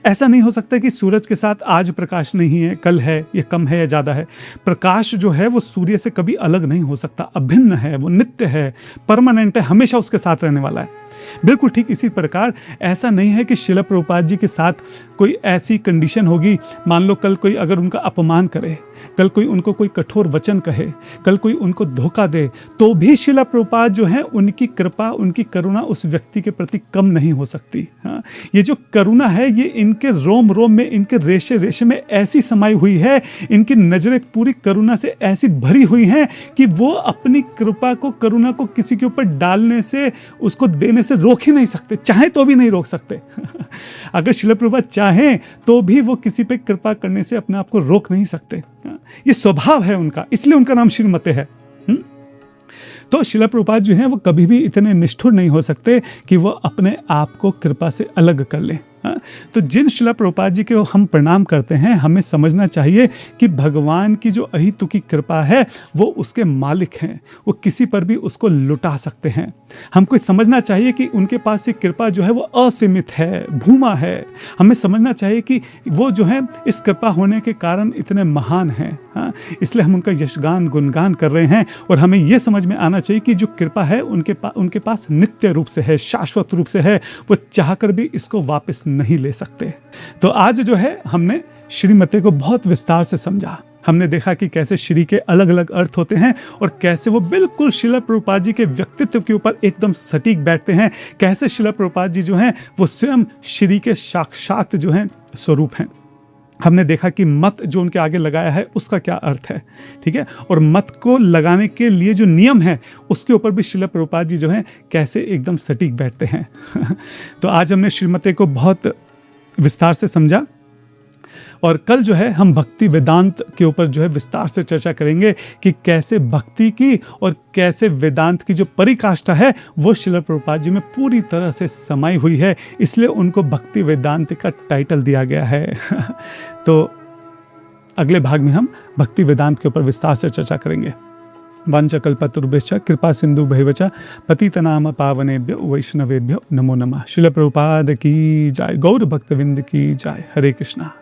S1: ऐसा नहीं हो सकता कि सूरज के साथ आज प्रकाश नहीं है, कल है, ये कम है या ज़्यादा है। प्रकाश जो है वो सूर्य से कभी अलग नहीं हो सकता, अभिन्न है, वो नित्य है, परमानेंट है, हमेशा उसके साथ रहने वाला है। बिल्कुल ठीक इसी प्रकार ऐसा नहीं है कि शिला प्रभुपाद जी के साथ कोई ऐसी कंडीशन होगी, मान लो कल कोई अगर उनका अपमान करे, कल कोई उनको कोई कठोर वचन कहे, कल कोई उनको धोखा दे, तो भी शिला प्रभुपाद जो है उनकी कृपा, उनकी करुणा उस व्यक्ति के प्रति कम नहीं हो सकती। हाँ, ये जो करुणा है ये इनके रोम रोम में, इनके रेशे रेशे में ऐसी समाई हुई है, इनकी नजरें पूरी करुणा से ऐसी भरी हुई हैं कि वो अपनी कृपा को, करुणा को किसी के ऊपर डालने से, उसको देने से रोक ही नहीं सकते, चाहे तो भी नहीं रोक सकते। अगर शिला प्रभुपाद चाहें तो भी वो किसी पे कृपा करने से अपने आप को रोक नहीं सकते। ये स्वभाव है उनका, इसलिए उनका नाम श्रीमते है। तो शिला प्रभुपाद जो हैं वो कभी भी इतने निष्ठुर नहीं हो सकते कि वो अपने आप को कृपा से अलग कर लें। हाँ, तो जिन शिला प्रभुपाद जी के हम प्रणाम करते हैं, हमें समझना चाहिए कि भगवान की जो अहितुकी कृपा है वो उसके मालिक हैं, वो किसी पर भी उसको लुटा सकते हैं। हमको समझना चाहिए कि उनके पास ये कृपा जो है वो असीमित है, भूमा है। हमें समझना चाहिए कि वो जो है इस कृपा होने के कारण इतने महान हैं। हाँ, इसलिए हम उनका यशगान गुणगान कर रहे हैं, और हमें ये समझ में आना चाहिए कि जो कृपा है उनके पास नित्य रूप से है, शाश्वत रूप से है, वो चाहकर भी इसको वापस नहीं ले सकते। तो आज जो है हमने श्रीमती को बहुत विस्तार से समझा। हमने देखा कि कैसे श्री के अलग अलग अर्थ होते हैं और कैसे वो बिल्कुल श्रील प्रभुपाद जी के व्यक्तित्व के ऊपर एकदम सटीक बैठते हैं। कैसे श्रील प्रभुपाद जी जो हैं वो स्वयं श्री के साक्षात जो हैं स्वरूप हैं। हमने देखा कि मत जो उनके आगे लगाया है उसका क्या अर्थ है, ठीक है, और मत को लगाने के लिए जो नियम है उसके ऊपर भी श्रील प्रभुपाद जी जो हैं कैसे एकदम सटीक बैठते हैं। तो आज हमने श्रीमती को बहुत विस्तार से समझा, और कल जो है हम भक्ति वेदांत के ऊपर जो है विस्तार से चर्चा करेंगे कि कैसे भक्ति की और कैसे वेदांत की जो परिकाष्ठा है वो श्रील प्रभुपाद जी में पूरी तरह से समाई हुई है, इसलिए उनको भक्ति वेदांत का टाइटल दिया गया है। तो अगले भाग में हम भक्ति वेदांत के ऊपर विस्तार से चर्चा करेंगे। वाञ्छकल्पतरुभ्यश्च कृपा सिंधु भैवच पतितनाम पावनेभ्यो वैष्णवेभ्यो नमो नमः। श्रील प्रभुपाद की जय, गौर भक्तविंद की जय। हरे कृष्णा।